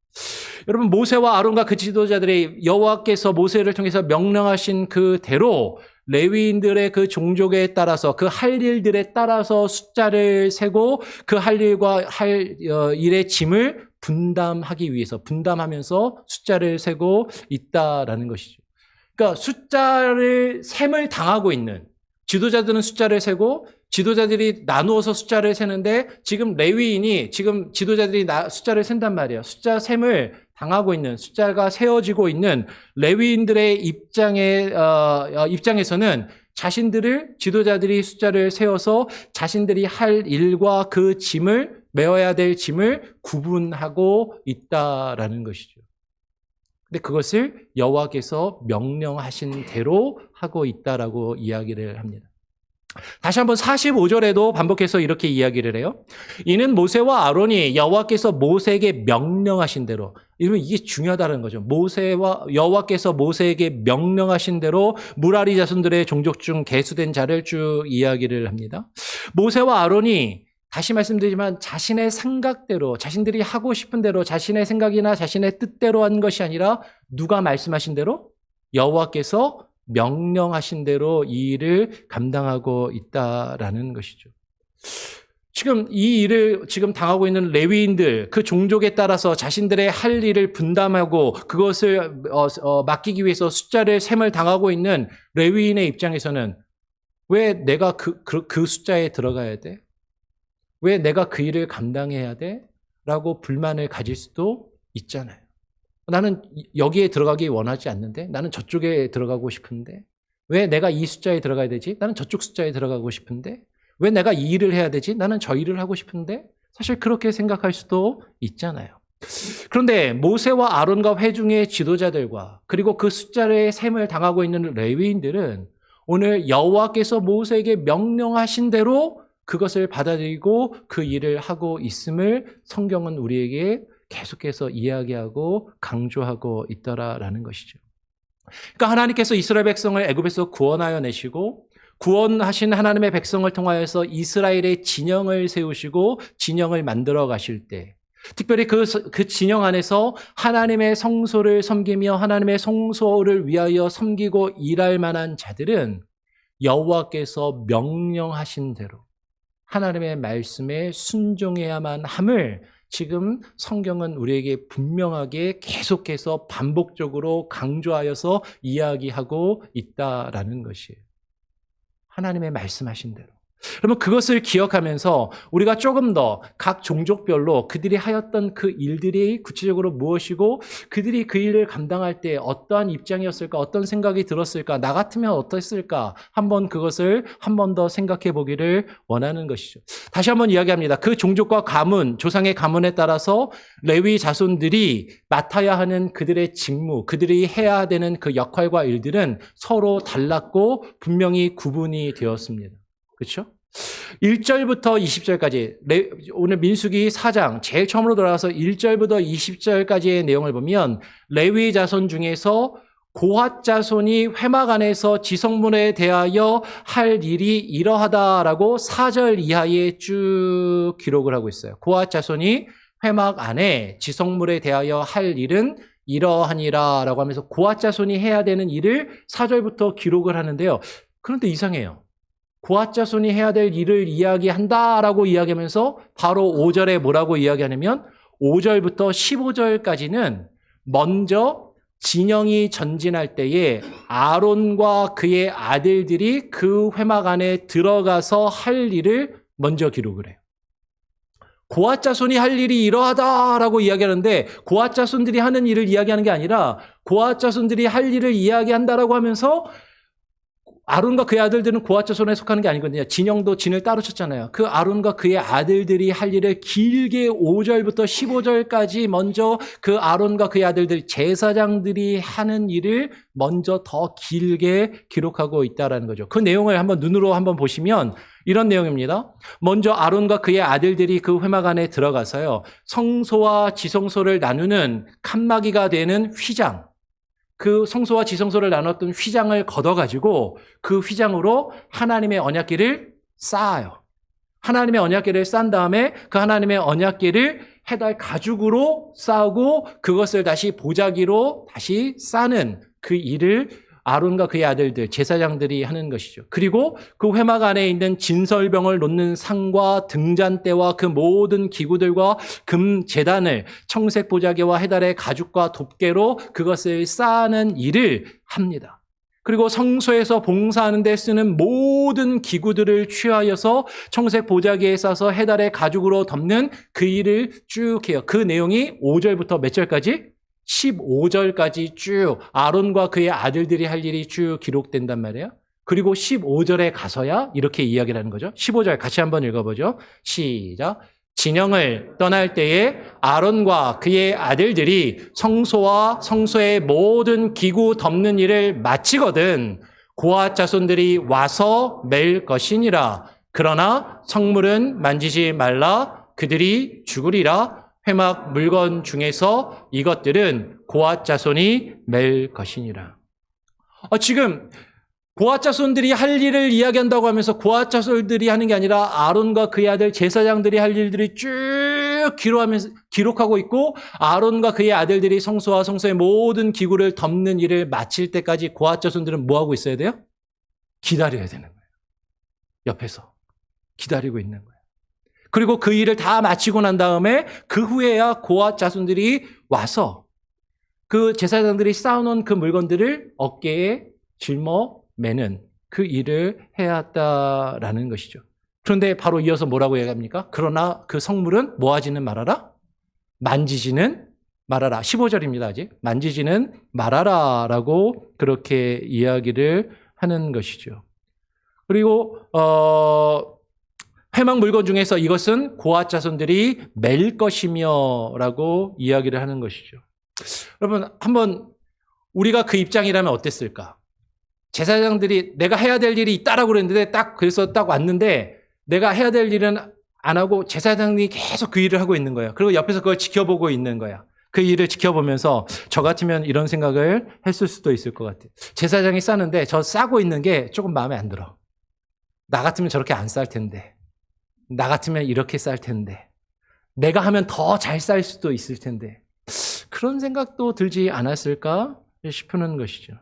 여러분, 모세와 아론과 그 지도자들이 여호와께서 모세를 통해서 명령하신 그대로 레위인들의 그 종족에 따라서 그 할 일들에 따라서 숫자를 세고 그 할 일과 할 일의 짐을 분담하면서 숫자를 세고 있다라는 것이죠. 그러니까 숫자를 셈을 당하고 있는 지도자들은 숫자를 세고 지도자들이 나누어서 숫자를 세는데 지금 레위인이 지금 지도자들이 숫자를 센단 말이에요. 숫자 셈을 당하고 있는 숫자가 세워지고 있는 레위인들의 입장에서는 지도자들이 숫자를 세워서 자신들이 할 일과 그 짐을 메어야 될 짐을 구분하고 있다라는 것이죠. 근데 그것을 여호와께서 명령하신 대로 하고 있다라고 이야기를 합니다. 다시 한번 45절에도 반복해서 이렇게 이야기를 해요. 이는 모세와 아론이 여호와께서 모세에게 명령하신 대로, 이게 중요하다는 거죠. 여호와께서 모세에게 명령하신 대로 무라리 자손들의 종족 중 계수된 자를 쭉 이야기를 합니다. 모세와 아론이 다시 말씀드리지만 자신의 생각대로, 자신들이 하고 싶은 대로, 자신의 생각이나 자신의 뜻대로 한 것이 아니라 누가 말씀하신 대로? 여호와께서 명령하신 대로 이 일을 감당하고 있다라는 것이죠. 지금 이 일을 지금 당하고 있는 레위인들, 그 종족에 따라서 자신들의 할 일을 분담하고 그것을 맡기기 위해서 숫자를 셈을 당하고 있는 레위인의 입장에서는 왜 내가 그 숫자에 들어가야 돼? 왜 내가 그 일을 감당해야 돼? 라고 불만을 가질 수도 있잖아요. 나는 여기에 들어가기 원하지 않는데, 나는 저쪽에 들어가고 싶은데, 왜 내가 이 숫자에 들어가야 되지? 나는 저쪽 숫자에 들어가고 싶은데, 왜 내가 이 일을 해야 되지? 나는 저 일을 하고 싶은데, 사실 그렇게 생각할 수도 있잖아요. 그런데 모세와 아론과 회중의 지도자들과 그리고 그 숫자의 셈을 당하고 있는 레위인들은 오늘 여호와께서 모세에게 명령하신 대로 그것을 받아들이고 그 일을 하고 있음을 성경은 우리에게 계속해서 이야기하고 강조하고 있더라라는 것이죠. 그러니까 하나님께서 이스라엘 백성을 애굽에서 구원하여 내시고 구원하신 하나님의 백성을 통하여서 이스라엘의 진영을 세우시고 진영을 만들어 가실 때 특별히 그 진영 안에서 하나님의 성소를 섬기며 하나님의 성소를 위하여 섬기고 일할 만한 자들은 여호와께서 명령하신 대로 하나님의 말씀에 순종해야만 함을 지금 성경은 우리에게 분명하게 계속해서 반복적으로 강조하여서 이야기하고 있다라는 것이에요. 하나님의 말씀하신 대로. 그러면 그것을 기억하면서 우리가 조금 더 각 종족별로 그들이 하였던 그 일들이 구체적으로 무엇이고 그들이 그 일을 감당할 때 어떠한 입장이었을까, 어떤 생각이 들었을까, 나 같으면 어땠을까 한번 그것을 한 번 더 생각해 보기를 원하는 것이죠. 다시 한번 이야기합니다. 그 종족과 가문, 조상의 가문에 따라서 레위 자손들이 맡아야 하는 그들의 직무, 그들이 해야 되는 그 역할과 일들은 서로 달랐고 분명히 구분이 되었습니다. 그렇죠? 1절부터 20절까지 오늘 민수기 4장 제일 처음으로 돌아가서 1절부터 20절까지의 내용을 보면 레위 자손 중에서 고핫 자손이 회막 안에서 지성문에 대하여 할 일이 이러하다라고 4절 이하에 쭉 기록을 하고 있어요. 고핫 자손이 회막 안에 지성문에 대하여 할 일은 이러하니라 라고 하면서 고핫 자손이 해야 되는 일을 4절부터 기록을 하는데요. 그런데 이상해요. 고핫 자손이 해야 될 일을 이야기한다라고 이야기하면서 바로 5절에 뭐라고 이야기하냐면 5절부터 15절까지는 먼저 진영이 전진할 때에 아론과 그의 아들들이 그 회막 안에 들어가서 할 일을 먼저 기록을 해요. 고핫 자손이 할 일이 이러하다라고 이야기하는데 고핫 자손들이 하는 일을 이야기하는 게 아니라 고핫 자손들이 할 일을 이야기한다라고 하면서 아론과 그의 아들들은 고핫 자손에 속하는 게 아니거든요. 진영도 진을 따로 쳤잖아요. 그 아론과 그의 아들들이 할 일을 길게 5절부터 15절까지 먼저 그 아론과 그의 아들들 제사장들이 하는 일을 먼저 더 길게 기록하고 있다라는 거죠. 그 내용을 한번 눈으로 한번 보시면 이런 내용입니다. 먼저 아론과 그의 아들들이 그 회막 안에 들어가서요. 성소와 지성소를 나누는 칸막이가 되는 휘장, 그 성소와 지성소를 나눴던 휘장을 걷어가지고 그 휘장으로 하나님의 언약궤를 쌓아요. 하나님의 언약궤를 쌓은 다음에 그 하나님의 언약궤를 해달 가죽으로 쌓고 그것을 다시 보자기로 다시 쌓는 그 일을 아론과 그의 아들들, 제사장들이 하는 것이죠. 그리고 그 회막 안에 있는 진설병을 놓는 상과 등잔대와 그 모든 기구들과 금 제단을 청색 보자기와 해달의 가죽과 덮개로 그것을 쌓는 일을 합니다. 그리고 성소에서 봉사하는 데 쓰는 모든 기구들을 취하여서 청색 보자기에 싸서 해달의 가죽으로 덮는 그 일을 쭉 해요. 그 내용이 5절부터 몇 절까지? 15절까지 쭉 아론과 그의 아들들이 할 일이 쭉 기록된단 말이에요. 그리고 15절에 가서야 이렇게 이야기를 하는 거죠. 15절 같이 한번 읽어보죠. 시작. 진영을 떠날 때에 아론과 그의 아들들이 성소와 성소의 모든 기구 덮는 일을 마치거든 고핫 자손들이 와서 맬 것이니라. 그러나 성물은 만지지 말라. 그들이 죽으리라. 회막 물건 중에서 이것들은 고핫 자손이 맬 것이니라. 지금 고핫 자손들이 할 일을 이야기한다고 하면서 고핫 자손들이 하는 게 아니라 아론과 그의 아들 제사장들이 할 일들이 쭉 기록하고 있고 아론과 그의 아들들이 성소와 성소의 모든 기구를 덮는 일을 마칠 때까지 고핫 자손들은 뭐 하고 있어야 돼요? 기다려야 되는 거예요. 옆에서 기다리고 있는 거예요. 그리고 그 일을 다 마치고 난 다음에 그 후에야 고핫 자손들이 와서 그 제사장들이 쌓아놓은 그 물건들을 어깨에 짊어매는 그 일을 해야 했다라는 것이죠. 그런데 바로 이어서 뭐라고 얘기합니까? 그러나 그 성물은 모아지는 말아라? 만지지는 말아라. 15절입니다. 아직. 만지지는 말아라라고 그렇게 이야기를 하는 것이죠. 그리고 회막 물건 중에서 이것은 고핫 자손들이 맬 것이며 라고 이야기를 하는 것이죠. 여러분 한번 우리가 그 입장이라면 어땠을까? 제사장들이 내가 해야 될 일이 있다라고 그랬는데 그래서 딱 왔는데 내가 해야 될 일은 안 하고 제사장이 계속 그 일을 하고 있는 거예요. 그리고 옆에서 그걸 지켜보고 있는 거야. 그 일을 지켜보면서 저 같으면 이런 생각을 했을 수도 있을 것 같아요. 제사장이 싸는데 저 싸고 있는 게 조금 마음에 안 들어. 나 같으면 저렇게 안 쌀 텐데. 나 같으면 이렇게 쌀 텐데. 내가 하면 더 잘 쌀 수도 있을 텐데. 그런 생각도 들지 않았을까 싶은 것이죠.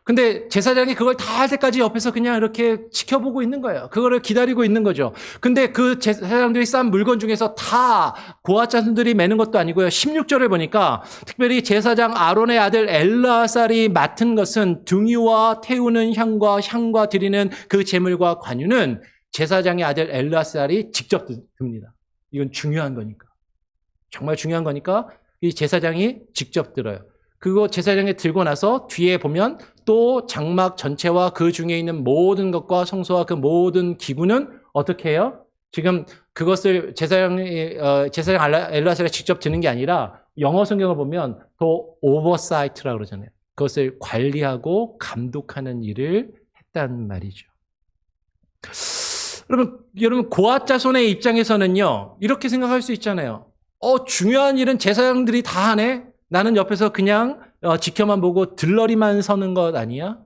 근데 제사장이 그걸 다 할 때까지 옆에서 그냥 이렇게 지켜보고 있는 거예요. 그거를 기다리고 있는 거죠. 근데 그 제사장들이 싼 물건 중에서 다 고아자손들이 매는 것도 아니고요. 16절을 보니까 특별히 제사장 아론의 아들 엘르아살이 맡은 것은 등유와 태우는 향과 드리는 그 제물과 관유는 제사장의 아들 엘르아살이 직접 듭니다. 이건 중요한 거니까. 정말 중요한 거니까 이 제사장이 직접 들어요. 그거 제사장이 들고 나서 뒤에 보면 또 장막 전체와 그 중에 있는 모든 것과 성소와 그 모든 기구는 어떻게 해요? 지금 그것을 제사장 엘르아살이 직접 드는 게 아니라 영어 성경을 보면 더 오버사이트라고 그러잖아요. 그것을 관리하고 감독하는 일을 했단 말이죠. 여러분 고아자손의 입장에서는요, 이렇게 생각할 수 있잖아요. 중요한 일은 제사장들이 다 하네? 나는 옆에서 그냥 지켜만 보고 들러리만 서는 것 아니야?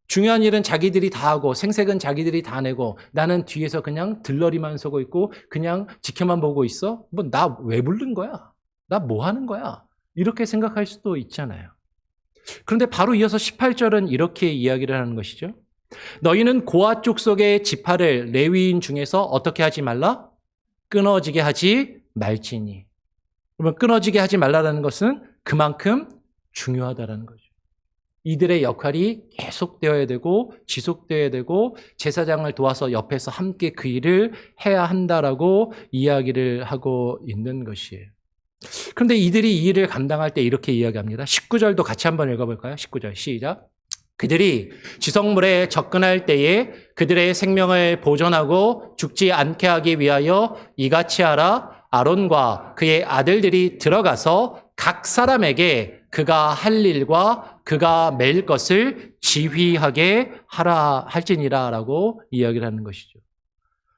중요한 일은 자기들이 다 하고 생색은 자기들이 다 내고 나는 뒤에서 그냥 들러리만 서고 있고 그냥 지켜만 보고 있어? 뭐 나 왜 부른 거야? 나 뭐 하는 거야? 이렇게 생각할 수도 있잖아요. 그런데 바로 이어서 18절은 이렇게 이야기를 하는 것이죠. 너희는 고아 족속의 지파를 레위인 중에서 어떻게 하지 말라? 끊어지게 하지 말지니. 그러면 끊어지게 하지 말라라는 것은 그만큼 중요하다라는 거죠. 이들의 역할이 계속되어야 되고 지속되어야 되고 제사장을 도와서 옆에서 함께 그 일을 해야 한다라고 이야기를 하고 있는 것이에요. 그런데 이들이 이 일을 감당할 때 이렇게 이야기합니다. 19절도 같이 한번 읽어볼까요? 19절 시작. 그들이 지성물에 접근할 때에 그들의 생명을 보존하고 죽지 않게 하기 위하여 이같이 하라. 아론과 그의 아들들이 들어가서 각 사람에게 그가 할 일과 그가 맬 것을 지휘하게 하라 할지니라라고 이야기를 하는 것이죠.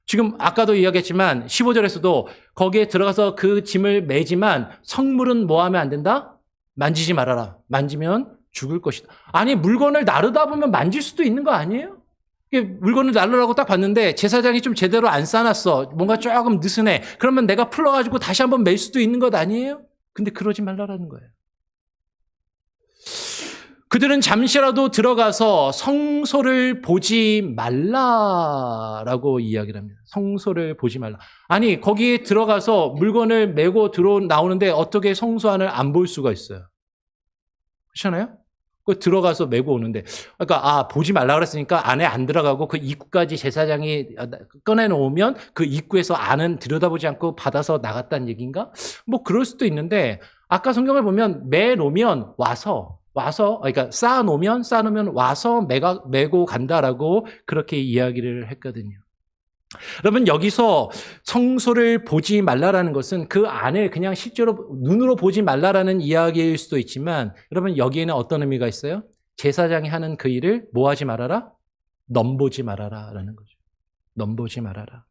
지금 아까도 이야기했지만 15절에서도 거기에 들어가서 그 짐을 매지만 성물은 뭐 하면 안 된다? 만지지 말아라. 만지면 죽을 것이다. 아니 물건을 나르다 보면 만질 수도 있는 거 아니에요? 물건을 나르라고 딱 봤는데 제사장이 좀 제대로 안 싸놨어. 뭔가 조금 느슨해. 그러면 내가 풀어가지고 다시 한번 맬 수도 있는 것 아니에요? 근데 그러지 말라라는 거예요. 그들은 잠시라도 들어가서 성소를 보지 말라라고 이야기를 합니다. 성소를 보지 말라. 아니 거기에 들어가서 물건을 메고 나오는데 어떻게 성소 안을 안 볼 수가 있어요? 그렇잖아요? 그 들어가서 메고 오는데, 그러니까 보지 말라 그랬으니까 안에 안 들어가고 그 입구까지 제사장이 꺼내놓으면 그 입구에서 안은 들여다보지 않고 받아서 나갔다는 얘기인가? 뭐 그럴 수도 있는데 아까 성경을 보면 매놓으면 와서 그러니까 쌓아놓으면 와서 메고 간다라고 그렇게 이야기를 했거든요. 여러분 여기서 성소를 보지 말라라는 것은 그 안을 그냥 실제로 눈으로 보지 말라라는 이야기일 수도 있지만 여러분 여기에는 어떤 의미가 있어요? 제사장이 하는 그 일을 뭐 하지 말아라? 넘보지 말아라라는 거죠. 넘보지 말아라.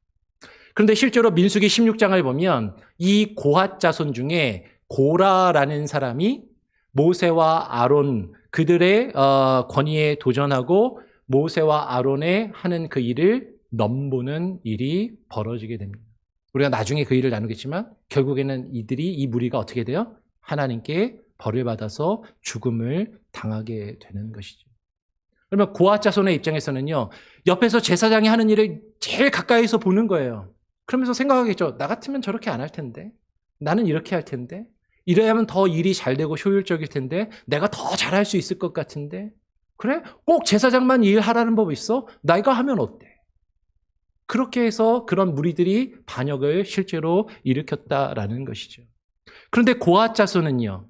그런데 실제로 민수기 16장을 보면 이 고핫 자손 중에 고라라는 사람이 모세와 아론 그들의 권위에 도전하고 모세와 아론의 하는 그 일을 넘보는 일이 벌어지게 됩니다. 우리가 나중에 그 일을 나누겠지만 결국에는 이 무리가 어떻게 돼요? 하나님께 벌을 받아서 죽음을 당하게 되는 것이죠. 그러면 고핫 자손의 입장에서는요, 옆에서 제사장이 하는 일을 제일 가까이서 보는 거예요. 그러면서 생각하겠죠. 나 같으면 저렇게 안 할 텐데, 나는 이렇게 할 텐데, 이래야만 더 일이 잘 되고 효율적일 텐데, 내가 더 잘할 수 있을 것 같은데, 그래? 꼭 제사장만 일하라는 법이 있어? 내가 하면 어때? 그렇게 해서 그런 무리들이 반역을 실제로 일으켰다라는 것이죠. 그런데 고핫 자손은요,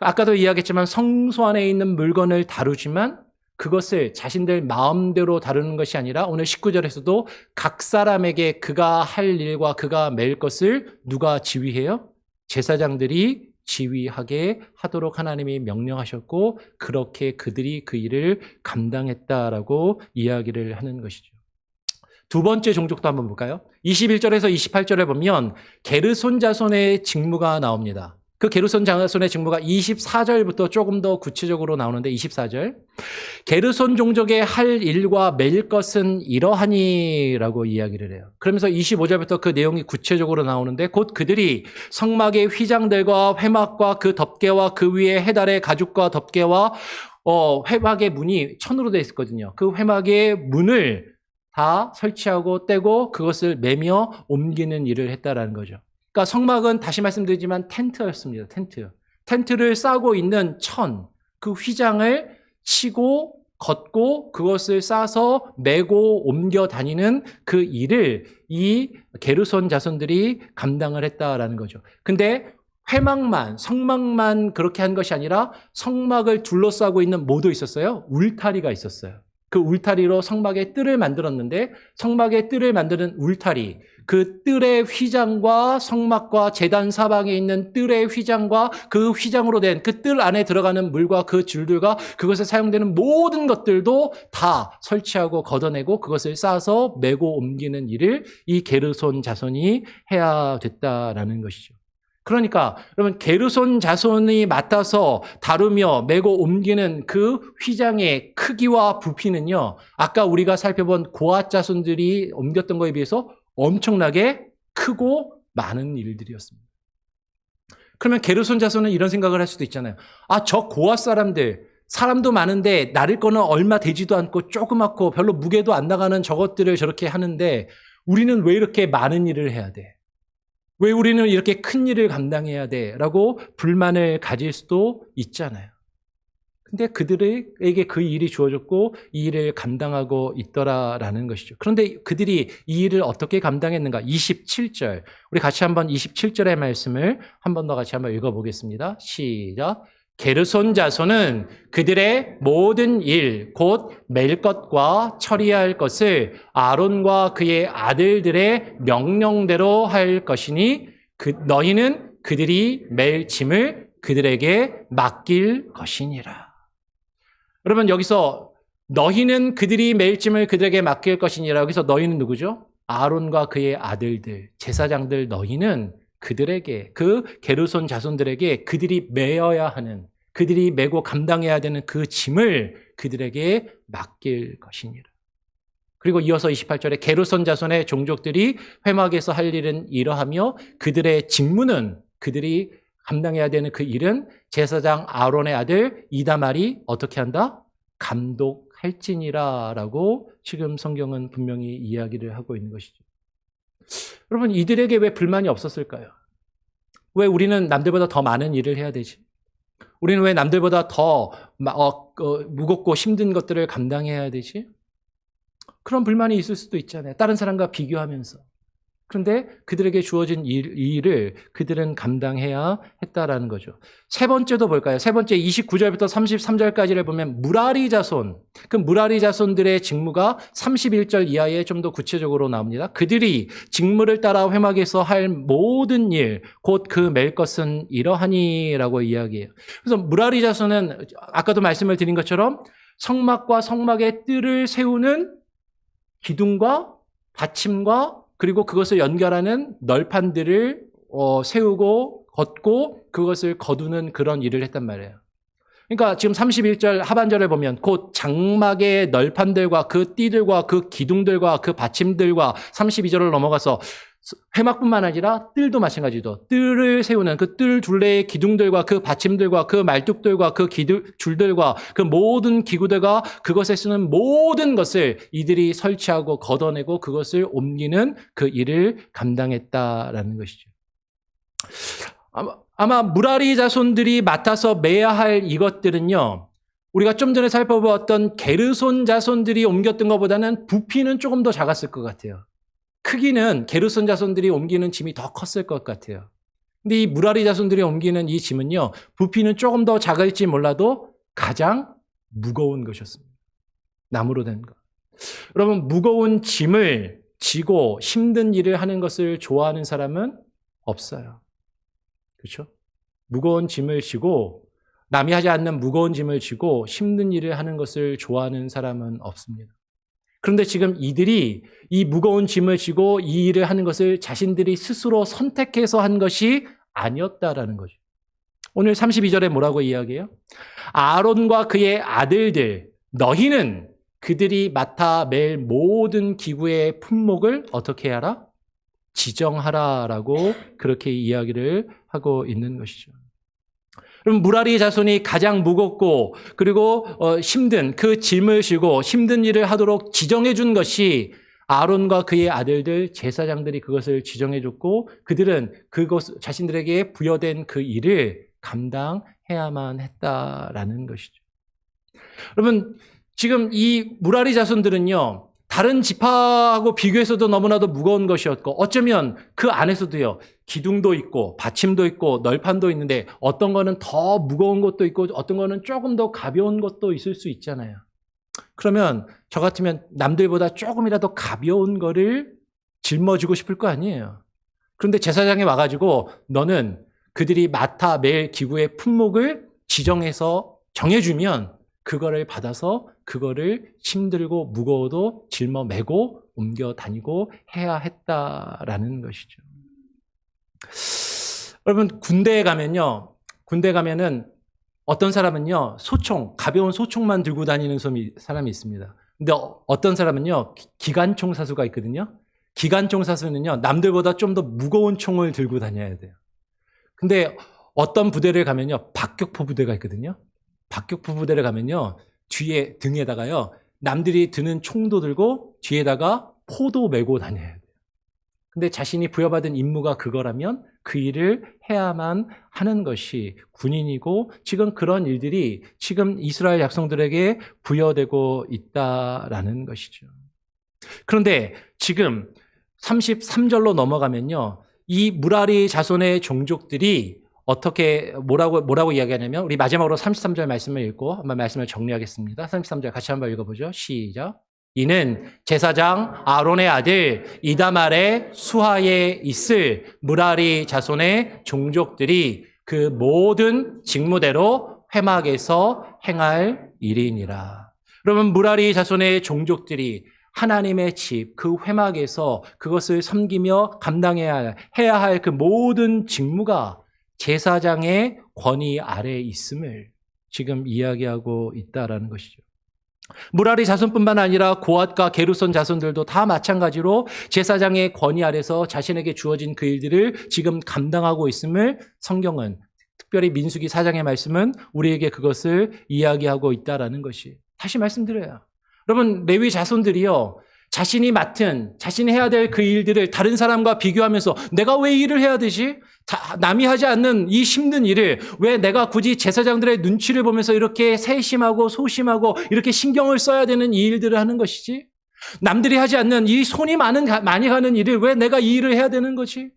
아까도 이야기했지만 성소 안에 있는 물건을 다루지만 그것을 자신들 마음대로 다루는 것이 아니라 오늘 19절에서도 각 사람에게 그가 할 일과 그가 맬 것을 누가 지휘해요? 제사장들이 지휘하게 하도록 하나님이 명령하셨고 그렇게 그들이 그 일을 감당했다라고 이야기를 하는 것이죠. 두 번째 종족도 한번 볼까요? 21절에서 28절에 보면 게르손 자손의 직무가 나옵니다. 그 게르손 자손의 직무가 24절부터 조금 더 구체적으로 나오는데 24절. 게르손 종족의 할 일과 맬 것은 이러하니라고 이야기를 해요. 그러면서 25절부터 그 내용이 구체적으로 나오는데 곧 그들이 성막의 휘장들과 회막과 그 덮개와 그 위에 해달의 가죽과 덮개와 회막의 문이 천으로 되어 있었거든요. 그 회막의 문을 다 설치하고 떼고 그것을 매며 옮기는 일을 했다라는 거죠. 그러니까 성막은 다시 말씀드리지만 텐트였습니다. 텐트를 싸고 있는 천, 그 휘장을 치고 걷고 그것을 싸서 메고 옮겨 다니는 그 일을 이 게르손 자손들이 감당을 했다라는 거죠. 근데 회막만, 성막만 그렇게 한 것이 아니라 성막을 둘러싸고 있는 뭐도 있었어요? 울타리가 있었어요. 그 울타리로 성막의 뜰을 만들었는데 성막의 뜰을 만드는 울타리, 그 뜰의 휘장과 성막과 제단 사방에 있는 뜰의 휘장과 그 휘장으로 된 그 뜰 안에 들어가는 물과 그 줄들과 그것에 사용되는 모든 것들도 다 설치하고 걷어내고 그것을 싸서 메고 옮기는 일을 이 게르손 자손이 해야 됐다라는 것이죠. 그러니까 여러분 게르손 자손이 맡아서 다루며 메고 옮기는 그 휘장의 크기와 부피는요, 아까 우리가 살펴본 고앗 자손들이 옮겼던 거에 비해서 엄청나게 크고 많은 일들이었습니다. 그러면 게르손 자손은 이런 생각을 할 수도 있잖아요. 아, 저 고앗 사람도 많은데 나를 거는 얼마 되지도 않고 조그맣고 별로 무게도 안 나가는 저것들을 저렇게 하는데 우리는 왜 이렇게 많은 일을 해야 돼? 왜 우리는 이렇게 큰 일을 감당해야 돼? 라고 불만을 가질 수도 있잖아요. 근데 그들에게 그 일이 주어졌고 이 일을 감당하고 있더라라는 것이죠. 그런데 그들이 이 일을 어떻게 감당했는가? 27절. 우리 같이 한번 27절의 말씀을 한 번 더 같이 한번 읽어보겠습니다. 시작. 게르손 자손은 그들의 모든 일, 곧 맬 것과 처리할 것을 아론과 그의 아들들의 명령대로 할 것이니 너희는 그들이 맬 짐을 그들에게 맡길 것이니라. 여러분 여기서 너희는 그들이 맬 짐을 그들에게 맡길 것이니라. 여기서 너희는 누구죠? 아론과 그의 아들들, 제사장들 너희는 그들에게, 그 게르손 자손들에게 그들이 메어야 하는, 그들이 메고 감당해야 되는 그 짐을 그들에게 맡길 것이니라. 그리고 이어서 28절에 게르손 자손의 종족들이 회막에서 할 일은 이러하며 그들의 직무는, 그들이 감당해야 되는 그 일은 제사장 아론의 아들 이다말이 어떻게 한다? 감독할지니라 라고 지금 성경은 분명히 이야기를 하고 있는 것이죠. 여러분 이들에게 왜 불만이 없었을까요? 왜 우리는 남들보다 더 많은 일을 해야 되지? 우리는 왜 남들보다 더 무겁고 힘든 것들을 감당해야 되지? 그런 불만이 있을 수도 있잖아요. 다른 사람과 비교하면서. 그런데 그들에게 주어진 일을 그들은 감당해야 했다라는 거죠. 세 번째도 볼까요? 세 번째 29절부터 33절까지를 보면 무라리 자손, 그 무라리 자손들의 직무가 31절 이하에 좀 더 구체적으로 나옵니다. 그들이 직무를 따라 회막에서 할 모든 일, 곧 그 맬 것은 이러하니라고 이야기해요. 그래서 무라리 자손은 아까도 말씀을 드린 것처럼 성막과 성막의 뜰을 세우는 기둥과 받침과 그리고 그것을 연결하는 널판들을 세우고 걷고 그것을 거두는 그런 일을 했단 말이에요. 그러니까 지금 31절 하반절에 보면 곧 장막의 널판들과 그 띠들과 그 기둥들과 그 받침들과 32절을 넘어가서 회막뿐만 아니라 뜰도 마찬가지죠. 뜰을 세우는 그 뜰 둘레의 기둥들과 그 받침들과 그 말뚝들과 그 줄들과 그 모든 기구들과 그것에 쓰는 모든 것을 이들이 설치하고 걷어내고 그것을 옮기는 그 일을 감당했다라는 것이죠. 아마 무라리 자손들이 맡아서 매야 할 이것들은요, 우리가 좀 전에 살펴보았던 게르손 자손들이 옮겼던 것보다는 부피는 조금 더 작았을 것 같아요. 크기는 게르손 자손들이 옮기는 짐이 더 컸을 것 같아요. 근데 이 무라리 자손들이 옮기는 이 짐은요, 부피는 조금 더 작을지 몰라도 가장 무거운 것이었습니다. 나무로 된 것. 여러분, 무거운 짐을 지고 힘든 일을 하는 것을 좋아하는 사람은 없어요. 그렇죠? 무거운 짐을 지고 남이 하지 않는 무거운 짐을 지고 힘든 일을 하는 것을 좋아하는 사람은 없습니다. 그런데 지금 이들이 이 무거운 짐을 지고 이 일을 하는 것을 자신들이 스스로 선택해서 한 것이 아니었다라는 거죠. 오늘 32절에 뭐라고 이야기해요? 아론과 그의 아들들, 너희는 그들이 맡아 맬 모든 기구의 품목을 어떻게 하라? 지정하라라고 그렇게 이야기를 하고 있는 것이죠. 그럼 무라리 자손이 가장 무겁고 그리고 힘든 그 짐을 지고 힘든 일을 하도록 지정해 준 것이 아론과 그의 아들들 제사장들이 그것을 지정해 줬고 그들은 그것 자신들에게 부여된 그 일을 감당해야만 했다라는 것이죠. 여러분 지금 이 무라리 자손들은요. 다른 지파하고 비교해서도 너무나도 무거운 것이었고 어쩌면 그 안에서도요. 기둥도 있고 받침도 있고 널판도 있는데 어떤 거는 더 무거운 것도 있고 어떤 거는 조금 더 가벼운 것도 있을 수 있잖아요. 그러면 저 같으면 남들보다 조금이라도 가벼운 거를 짊어지고 싶을 거 아니에요. 그런데 제사장이 와가지고 너는 그들이 맡아 맬 기구의 품목을 지정해서 정해주면 그거를 받아서 그거를 힘들고 무거워도 짊어매고 옮겨 다니고 해야 했다라는 것이죠. 여러분 군대에 가면은 어떤 사람은요 소총 가벼운 소총만 들고 다니는 사람이 있습니다. 근데 어떤 사람은요 기관총 사수가 있거든요. 기관총 사수는요 남들보다 좀 더 무거운 총을 들고 다녀야 돼요. 근데 어떤 부대를 가면요 박격포 부대가 있거든요. 박격포 부대를 가면요 뒤에 등에다가요 남들이 드는 총도 들고 뒤에다가 포도 메고 다녀야 돼요. 근데 자신이 부여받은 임무가 그거라면 그 일을 해야만 하는 것이 군인이고 지금 그런 일들이 지금 이스라엘 백성들에게 부여되고 있다라는 것이죠. 그런데 지금 33절로 넘어가면요 이 무라리 자손의 종족들이 어떻게 뭐라고 이야기하냐면 우리 마지막으로 33절 말씀을 읽고 한번 말씀을 정리하겠습니다. 33절 같이 한번 읽어보죠. 시작. 이는 제사장 아론의 아들 이다말의 수하에 있을 무라리 자손의 종족들이 그 모든 직무대로 회막에서 행할 일이니라. 그러면 무라리 자손의 종족들이 하나님의 집, 그 회막에서 그것을 섬기며 감당해야 할 그 모든 직무가 제사장의 권위 아래에 있음을 지금 이야기하고 있다라는 것이죠. 무라리 자손뿐만 아니라 고앗과 게르손 자손들도 다 마찬가지로 제사장의 권위 아래서 자신에게 주어진 그 일들을 지금 감당하고 있음을 성경은 특별히 민수기 4장의 말씀은 우리에게 그것을 이야기하고 있다라는 것이 다시 말씀드려요. 여러분 레위 자손들이요. 자신이 해야 될 그 일들을 다른 사람과 비교하면서 내가 왜 이 일을 해야 되지? 남이 하지 않는 이 힘든 일을 왜 내가 굳이 제사장들의 눈치를 보면서 이렇게 세심하고 소심하고 이렇게 신경을 써야 되는 이 일들을 하는 것이지? 남들이 하지 않는 이 손이 많이 가는 일을 왜 내가 이 일을 해야 되는 거지?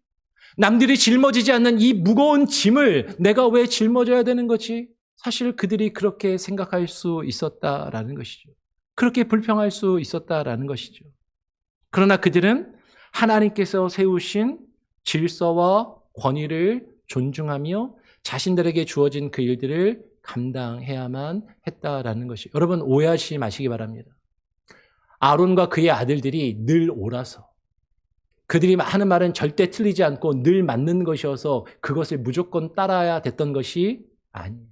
남들이 짊어지지 않는 이 무거운 짐을 내가 왜 짊어져야 되는 거지? 사실 그들이 그렇게 생각할 수 있었다라는 것이죠. 그렇게 불평할 수 있었다라는 것이죠. 그러나 그들은 하나님께서 세우신 질서와 권위를 존중하며 자신들에게 주어진 그 일들을 감당해야만 했다라는 것이 여러분 오해하지 마시기 바랍니다. 아론과 그의 아들들이 늘 옳아서 그들이 하는 말은 절대 틀리지 않고 늘 맞는 것이어서 그것을 무조건 따라야 됐던 것이 아니에요.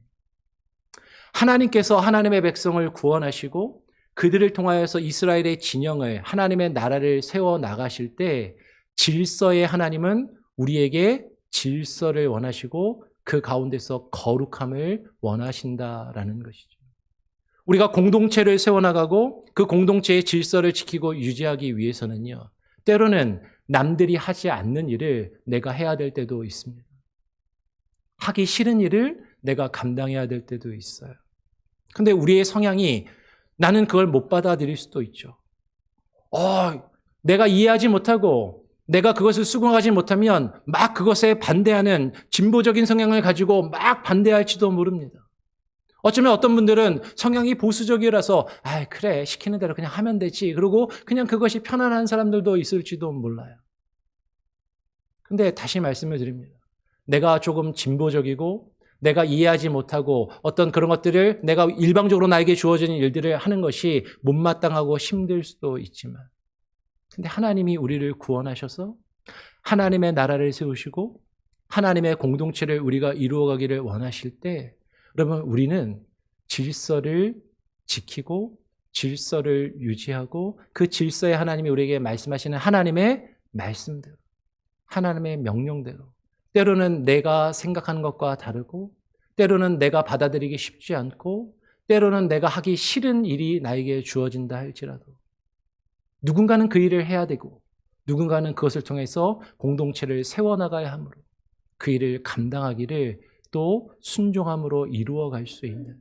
하나님께서 하나님의 백성을 구원하시고 그들을 통하여서 이스라엘의 진영을 하나님의 나라를 세워 나가실 때 질서의 하나님은 우리에게 질서를 원하시고 그 가운데서 거룩함을 원하신다라는 것이죠. 우리가 공동체를 세워나가고 그 공동체의 질서를 지키고 유지하기 위해서는요. 때로는 남들이 하지 않는 일을 내가 해야 될 때도 있습니다. 하기 싫은 일을 내가 감당해야 될 때도 있어요. 근데 우리의 성향이 나는 그걸 못 받아들일 수도 있죠. 내가 이해하지 못하고 내가 그것을 수긍하지 못하면 막 그것에 반대하는 진보적인 성향을 가지고 막 반대할지도 모릅니다. 어쩌면 어떤 분들은 성향이 보수적이라서 그래 시키는 대로 그냥 하면 되지 그러고 그냥 그것이 편안한 사람들도 있을지도 몰라요. 근데 다시 말씀을 드립니다. 내가 조금 진보적이고 내가 이해하지 못하고 어떤 그런 것들을 내가 일방적으로 나에게 주어지는 일들을 하는 것이 못마땅하고 힘들 수도 있지만, 근데 하나님이 우리를 구원하셔서 하나님의 나라를 세우시고 하나님의 공동체를 우리가 이루어가기를 원하실 때, 여러분, 우리는 질서를 지키고 질서를 유지하고 그 질서에 하나님이 우리에게 말씀하시는 하나님의 말씀대로, 하나님의 명령대로, 때로는 내가 생각하는 것과 다르고 때로는 내가 받아들이기 쉽지 않고 때로는 내가 하기 싫은 일이 나에게 주어진다 할지라도 누군가는 그 일을 해야 되고 누군가는 그것을 통해서 공동체를 세워나가야 하므로 그 일을 감당하기를 또 순종함으로 이루어갈 수 있는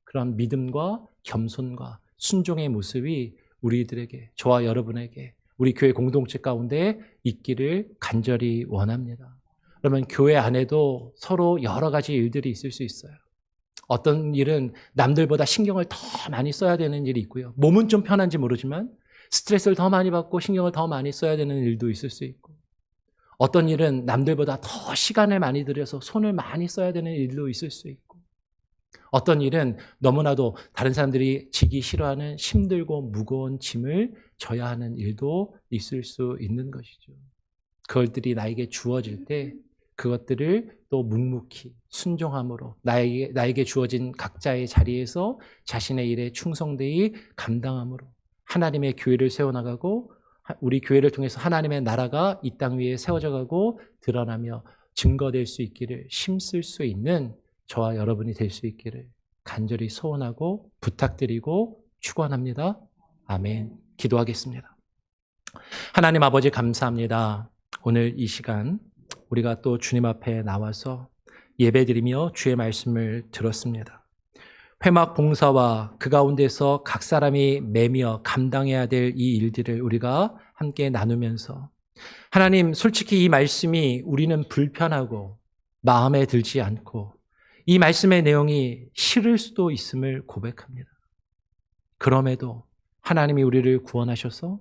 그런 믿음과 겸손과 순종의 모습이 우리들에게, 저와 여러분에게, 우리 교회 공동체 가운데 있기를 간절히 원합니다. 그러면 교회 안에도 서로 여러 가지 일들이 있을 수 있어요. 어떤 일은 남들보다 신경을 더 많이 써야 되는 일이 있고요. 몸은 좀 편한지 모르지만 스트레스를 더 많이 받고 신경을 더 많이 써야 되는 일도 있을 수 있고, 어떤 일은 남들보다 더 시간을 많이 들여서 손을 많이 써야 되는 일도 있을 수 있고, 어떤 일은 너무나도 다른 사람들이 지기 싫어하는 힘들고 무거운 짐을 져야 하는 일도 있을 수 있는 것이죠. 그것들이 나에게 주어질 때 그것들을 또 묵묵히 순종함으로 나에게 주어진 각자의 자리에서 자신의 일에 충성되이 감당함으로 하나님의 교회를 세워나가고 우리 교회를 통해서 하나님의 나라가 이 땅 위에 세워져가고 드러나며 증거될 수 있기를 힘쓸 수 있는 저와 여러분이 될 수 있기를 간절히 소원하고 부탁드리고 축원합니다. 아멘. 기도하겠습니다. 하나님 아버지, 감사합니다. 오늘 이 시간 우리가 또 주님 앞에 나와서 예배드리며 주의 말씀을 들었습니다. 회막 봉사와 그 가운데서 각 사람이 매며 감당해야 될 이 일들을 우리가 함께 나누면서, 하나님, 솔직히 이 말씀이 우리는 불편하고 마음에 들지 않고 이 말씀의 내용이 싫을 수도 있음을 고백합니다. 그럼에도 하나님이 우리를 구원하셔서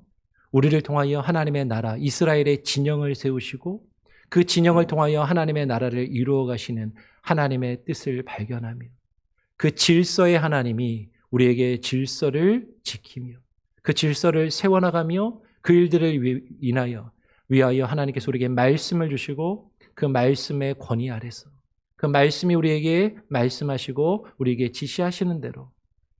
우리를 통하여 하나님의 나라, 이스라엘의 진영을 세우시고 그 진영을 통하여 하나님의 나라를 이루어 가시는 하나님의 뜻을 발견하며 그 질서의 하나님이 우리에게 질서를 지키며 그 질서를 세워나가며 그 일들을 위하여 하나님께서 우리에게 말씀을 주시고 그 말씀의 권위 아래서 그 말씀이 우리에게 말씀하시고 우리에게 지시하시는 대로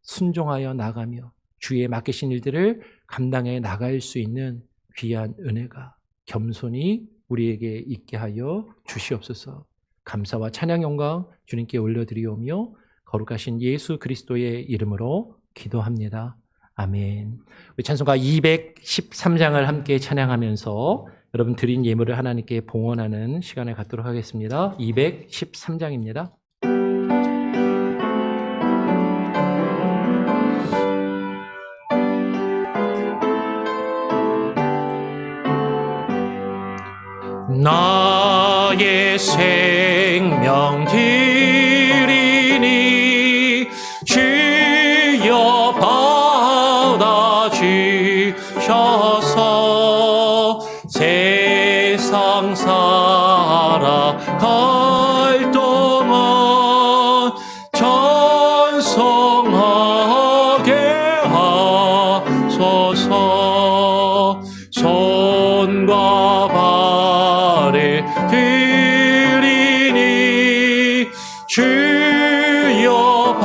순종하여 나가며 주의 맡기신 일들을 감당해 나갈 수 있는 귀한 은혜가 겸손히 우리에게 있게 하여 주시옵소서. 감사와 찬양 영광 주님께 올려드리오며 거룩하신 예수 그리스도의 이름으로 기도합니다. 아멘. 우리 찬송가 213장을 함께 찬양하면서 여러분 드린 예물을 하나님께 봉헌하는 시간을 갖도록 하겠습니다. 213장입니다. 나의 생명 드리니 주여 받아주셔서 세상 살아갈 동안 찬송하게 하소서. 손과 발을 드리니 주여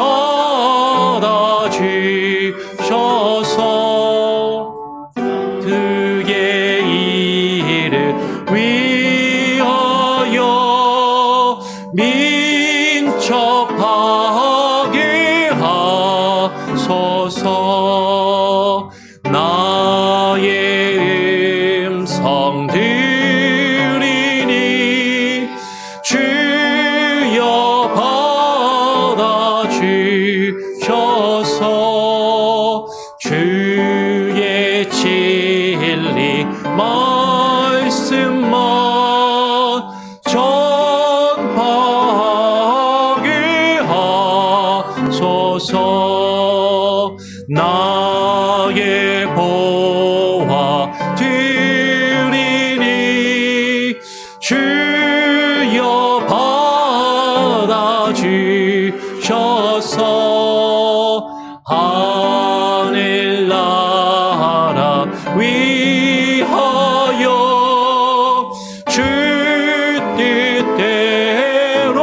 받아주셔서 그의 일을 위하여 민첩하게 하소서. 나의 음성 들으니 주여 받아주셔서 주의 진리 말씀만 전하게 하소서. 나의 보화 드리니 주여 받아주셔서 주셔서 하늘나라 위하여 주 뜻대로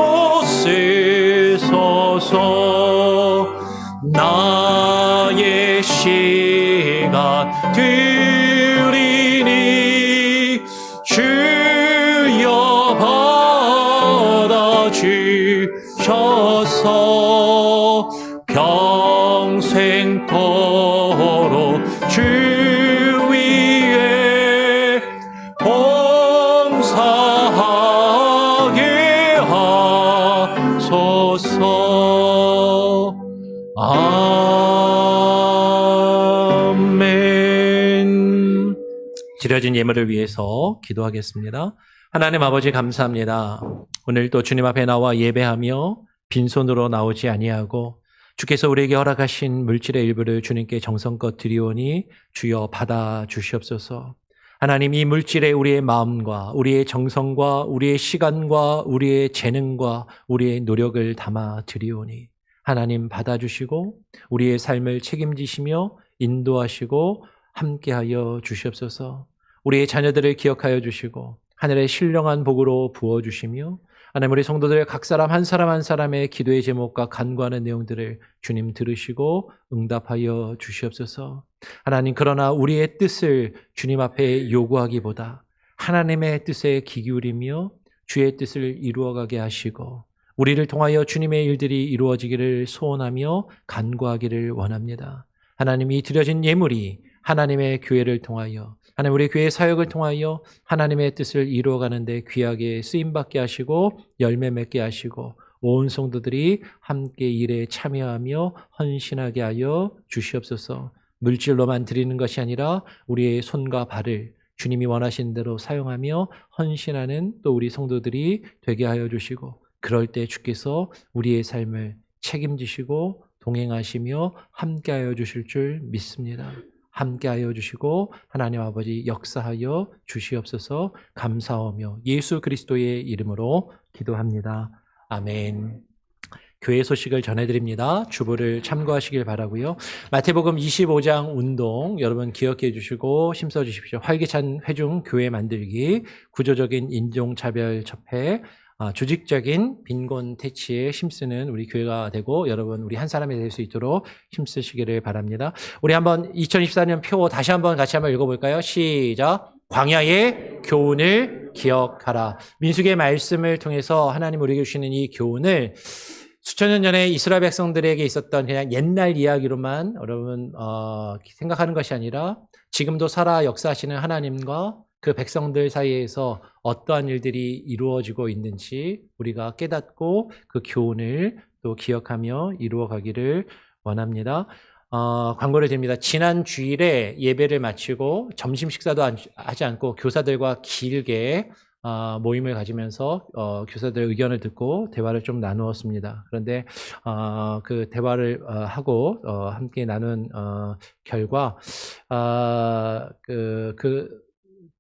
쓰소서. 나의 시간 드리니 주여 받아주셔서 평생토록 주 위에 봉사하게 하소서. 아멘. 드려진 예물을 위해서 기도하겠습니다. 하나님 아버지 감사합니다. 오늘 또 주님 앞에 나와 예배하며 빈손으로 나오지 아니하고 주께서 우리에게 허락하신 물질의 일부를 주님께 정성껏 드리오니 주여 받아 주시옵소서. 하나님, 이 물질에 우리의 마음과 우리의 정성과 우리의 시간과 우리의 재능과 우리의 노력을 담아 드리오니 하나님 받아주시고 우리의 삶을 책임지시며 인도하시고 함께하여 주시옵소서. 우리의 자녀들을 기억하여 주시고 하늘의 신령한 복으로 부어주시며 하나님, 우리 성도들 각 사람 한 사람 한 사람의 기도의 제목과 간구하는 내용들을 주님 들으시고 응답하여 주시옵소서. 하나님, 그러나 우리의 뜻을 주님 앞에 요구하기보다 하나님의 뜻에 귀 기울이며 주의 뜻을 이루어가게 하시고 우리를 통하여 주님의 일들이 이루어지기를 소원하며 간구하기를 원합니다. 하나님, 이 드려진 예물이 하나님의 교회를 통하여 하나님, 우리 교회 사역을 통하여 하나님의 뜻을 이루어가는 데 귀하게 쓰임받게 하시고 열매 맺게 하시고 온 성도들이 함께 일에 참여하며 헌신하게 하여 주시옵소서. 물질로만 드리는 것이 아니라 우리의 손과 발을 주님이 원하신 대로 사용하며 헌신하는 또 우리 성도들이 되게 하여 주시고 그럴 때 주께서 우리의 삶을 책임지시고 동행하시며 함께하여 주실 줄 믿습니다. 함께하여 주시고 하나님 아버지 역사하여 주시옵소서. 감사하며 예수 그리스도의 이름으로 기도합니다. 아멘. 교회 소식을 전해드립니다. 주보를 참고하시길 바라고요. 마태복음 25장 운동 여러분 기억해 주시고 힘써 주십시오. 활기찬 회중 교회 만들기, 구조적인 인종차별 접해, 조직적인 빈곤 퇴치에 힘쓰는 우리 교회가 되고 여러분 우리 한 사람이 될 수 있도록 힘쓰시기를 바랍니다. 우리 한번 2024년 표 다시 한번 같이 한번 읽어볼까요? 시작. 광야의 교훈을 기억하라. 민수기의 말씀을 통해서 하나님 우리에게 주시는 이 교훈을 수천 년 전에 이스라엘 백성들에게 있었던 그냥 옛날 이야기로만 여러분 생각하는 것이 아니라 지금도 살아 역사하시는 하나님과 그 백성들 사이에서 어떠한 일들이 이루어지고 있는지 우리가 깨닫고 그 교훈을 또 기억하며 이루어가기를 원합니다. 광고를 드립니다. 지난 주일에 예배를 마치고 점심 식사도 하지 않고 교사들과 길게 모임을 가지면서 교사들 의견을 듣고 대화를 좀 나누었습니다. 그런데 그 대화를 하고 함께 나눈 결과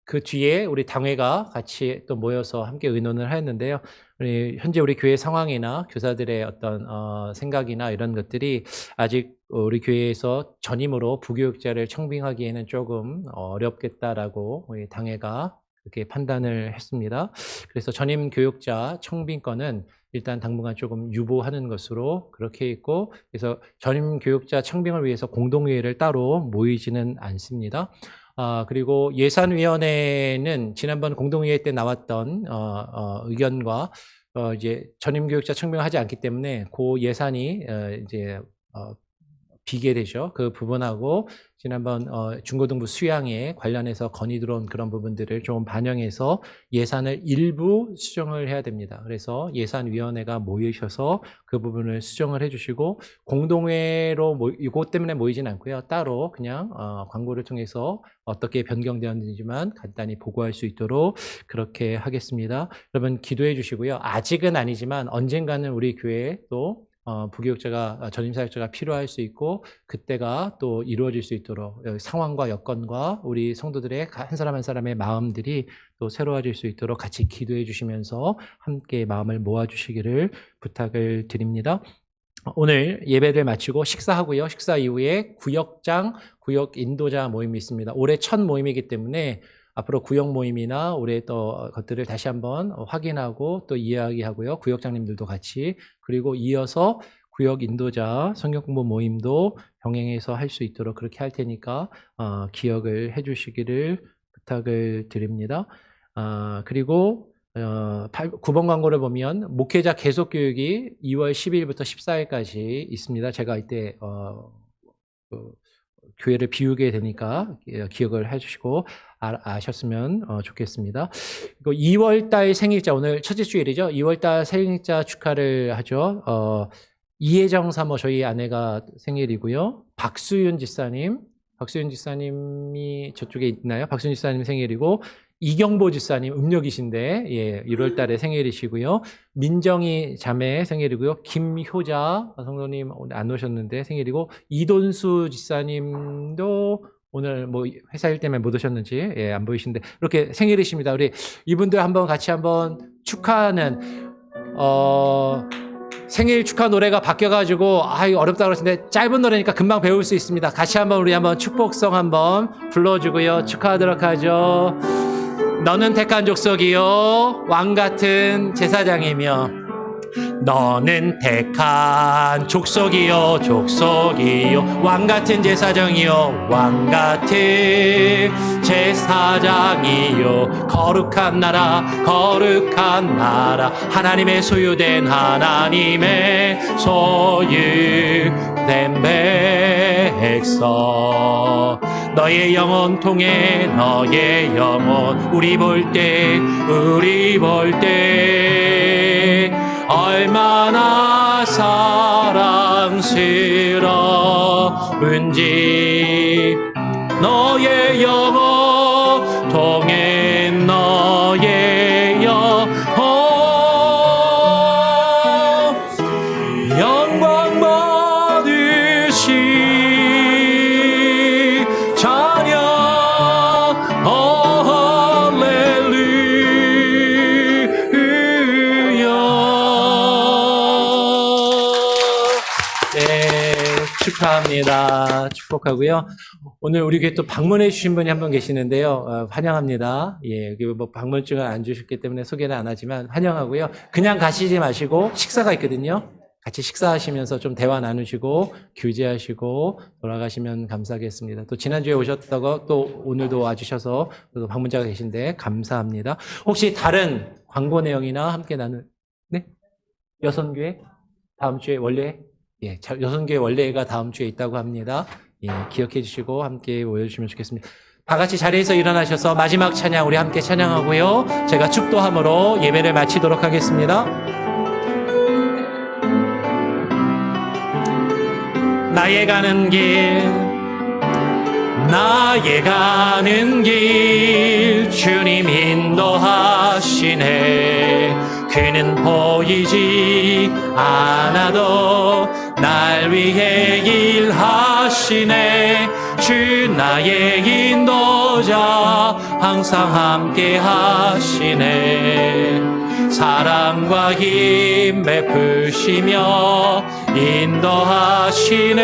그 뒤에 우리 당회가 같이 또 모여서 함께 의논을 하였는데요. 현재 우리 교회 상황이나 교사들의 어떤 생각이나 이런 것들이 아직 우리 교회에서 전임으로 부교육자를 청빙하기에는 조금 어렵겠다라고 우리 당회가 그렇게 판단을 했습니다. 그래서 전임 교육자 청빙권은 일단 당분간 조금 유보하는 것으로 그렇게 있고, 그래서 전임 교육자 청빙을 위해서 공동회의를 따로 모이지는 않습니다. 그리고 예산위원회는 지난번 공동회의 때 나왔던 의견과 이제 전임 교육자 청빙을 하지 않기 때문에 그 예산이 이제 비게 되죠. 그 부분하고 지난번 중고등부 수양에 관련해서 건의 들어온 그런 부분들을 좀 반영해서 예산을 일부 수정을 해야 됩니다. 그래서 예산위원회가 모이셔서 그 부분을 수정을 해주시고 공동회로 이것 때문에 모이진 않고요. 따로 그냥 광고를 통해서 어떻게 변경되었는지만 간단히 보고할 수 있도록 그렇게 하겠습니다. 여러분 기도해 주시고요. 아직은 아니지만 언젠가는 우리 교회에 또 부교육자가 전임사역자가 필요할 수 있고 그때가 또 이루어질 수 있도록 상황과 여건과 우리 성도들의 한 사람 한 사람의 마음들이 또 새로워질 수 있도록 같이 기도해 주시면서 함께 마음을 모아 주시기를 부탁을 드립니다. 오늘 예배를 마치고 식사하고요. 식사 이후에 구역장, 구역 인도자 모임이 있습니다. 올해 첫 모임이기 때문에 앞으로 구역 모임이나 올해 또 것들을 다시 한번 확인하고 또 이야기하고요. 구역장님들도 같이, 그리고 이어서 구역 인도자 성경 공부 모임도 병행해서 할 수 있도록 그렇게 할 테니까 기억을 해주시기를 부탁을 드립니다. 그리고 9번 광고를 보면 목회자 계속 교육이 2월 12일부터 14일까지 있습니다. 제가 이때 교회를 비우게 되니까 기억을 해주시고 아셨으면 좋겠습니다. 2월달 생일자, 오늘 첫째 주일이죠. 2월달 생일자 축하를 하죠. 이혜정 사모 저희 아내가 생일이고요. 박수윤 지사님이 저쪽에 있나요? 박수윤 지사님 생일이고, 이경보 지사님 음력이신데 1월 달에 생일이시고요. 민정이 자매 생일이고요. 김효자 성도님 오늘 안 오셨는데 생일이고, 이돈수 지사님도 오늘 뭐 회사 일 때문에 못 오셨는지 안 보이시는데 이렇게 생일이십니다. 우리 이분들 한번 같이 한번 축하하는 생일 축하 노래가 바뀌어가지고 이거 어렵다 그러시는데 짧은 노래니까 금방 배울 수 있습니다. 같이 우리 한번 축복성 한번 불러주고요. 축하하도록 하죠. 너는 택한 족속이요 왕같은 제사장이며, 너는 택한 족속이요 왕같은 제사장이요 왕같은 제사장이요 거룩한 나라 하나님의 소유된 백성, 너의 영혼 통해 너의 영혼 우리 볼 때 얼마나 사랑스러운지, 너의 영혼 통해 너의 영혼 영광 받으시 찬양 축하합니다. 축복하고요. 오늘 우리 교회 또 방문해 주신 분이 한 분 계시는데요. 환영합니다. 뭐 방문증을 안 주셨기 때문에 소개는 안 하지만 환영하고요. 그냥 가시지 마시고 식사가 있거든요. 같이 식사하시면서 좀 대화 나누시고 교제하시고 돌아가시면 감사하겠습니다. 또 지난주에 오셨다고 또 오늘도 와주셔서 또 방문자가 계신데 감사합니다. 혹시 다른 광고 내용이나 함께 네? 여선교회 다음 주에 원래 여선교회 원래가 다음 주에 있다고 합니다. 기억해 주시고 함께 모여주시면 좋겠습니다. 다 같이 자리에서 일어나셔서 마지막 찬양 우리 함께 찬양하고요. 제가 축도함으로 예배를 마치도록 하겠습니다. 나의 가는 길 주님 인도하시네. 그는 보이지 않아도 날 위해 일하시네. 주 나의 인도자 항상 함께 하시네. 사랑과 힘 베푸시며 인도하시네.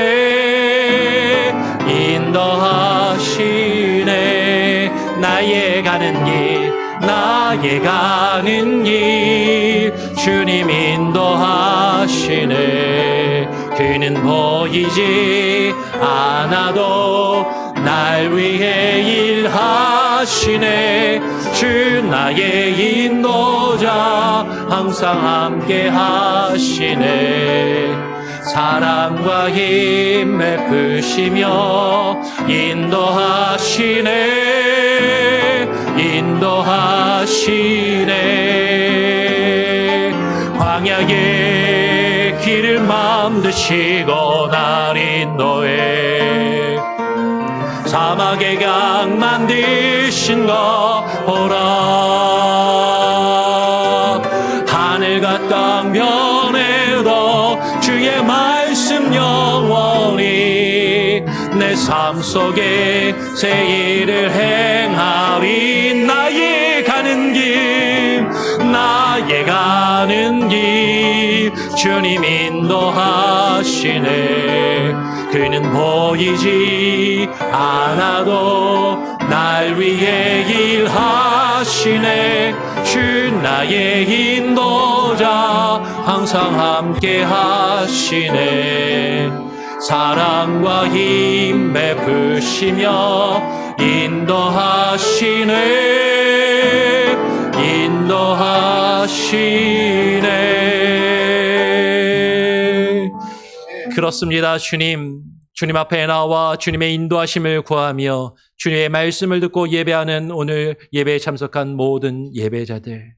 나의 가는 길 주님 인도하시네. 그는 보이지 않아도 날 위해 일하시네. 주 나의 인도자 항상 함께 하시네. 사랑과 힘 베푸시며 인도하시네. 광야의 길을 맘드시고 날 인도해. 사막의 강 만드신 거 보라. 하늘과 땅 변해도 주의 말씀 영원히 내 삶 속에 새 일을 행하리. 나의 가는 길 주님 인도하시네. 그는 보이지 않아도 날 위해 일하시네. 주 나의 인도자 항상 함께 하시네. 사랑과 힘 베푸시며 인도하시네. 인도하시네. 그렇습니다. 주님 앞에 나와 주님의 인도하심을 구하며 주님의 말씀을 듣고 예배하는 오늘 예배에 참석한 모든 예배자들,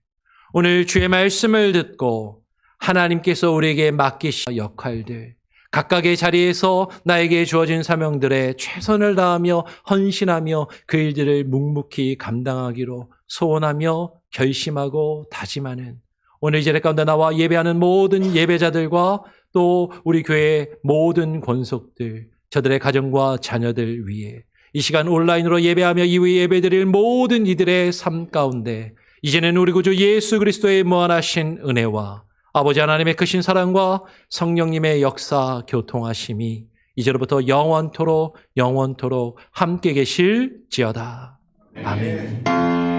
오늘 주의 말씀을 듣고 하나님께서 우리에게 맡기신 역할들, 각각의 자리에서 나에게 주어진 사명들에 최선을 다하며 헌신하며 그 일들을 묵묵히 감당하기로 소원하며 결심하고 다짐하는 오늘 이 자리 가운데 나와 예배하는 모든 예배자들과 또 우리 교회의 모든 권속들, 저들의 가정과 자녀들 위해 이 시간 온라인으로 예배하며 이후에 예배드릴 모든 이들의 삶 가운데 이제는 우리 구주 예수 그리스도의 무한하신 은혜와 아버지 하나님의 크신 사랑과 성령님의 역사 교통하심이 이제로부터 영원토록 함께 계실지어다. 아멘.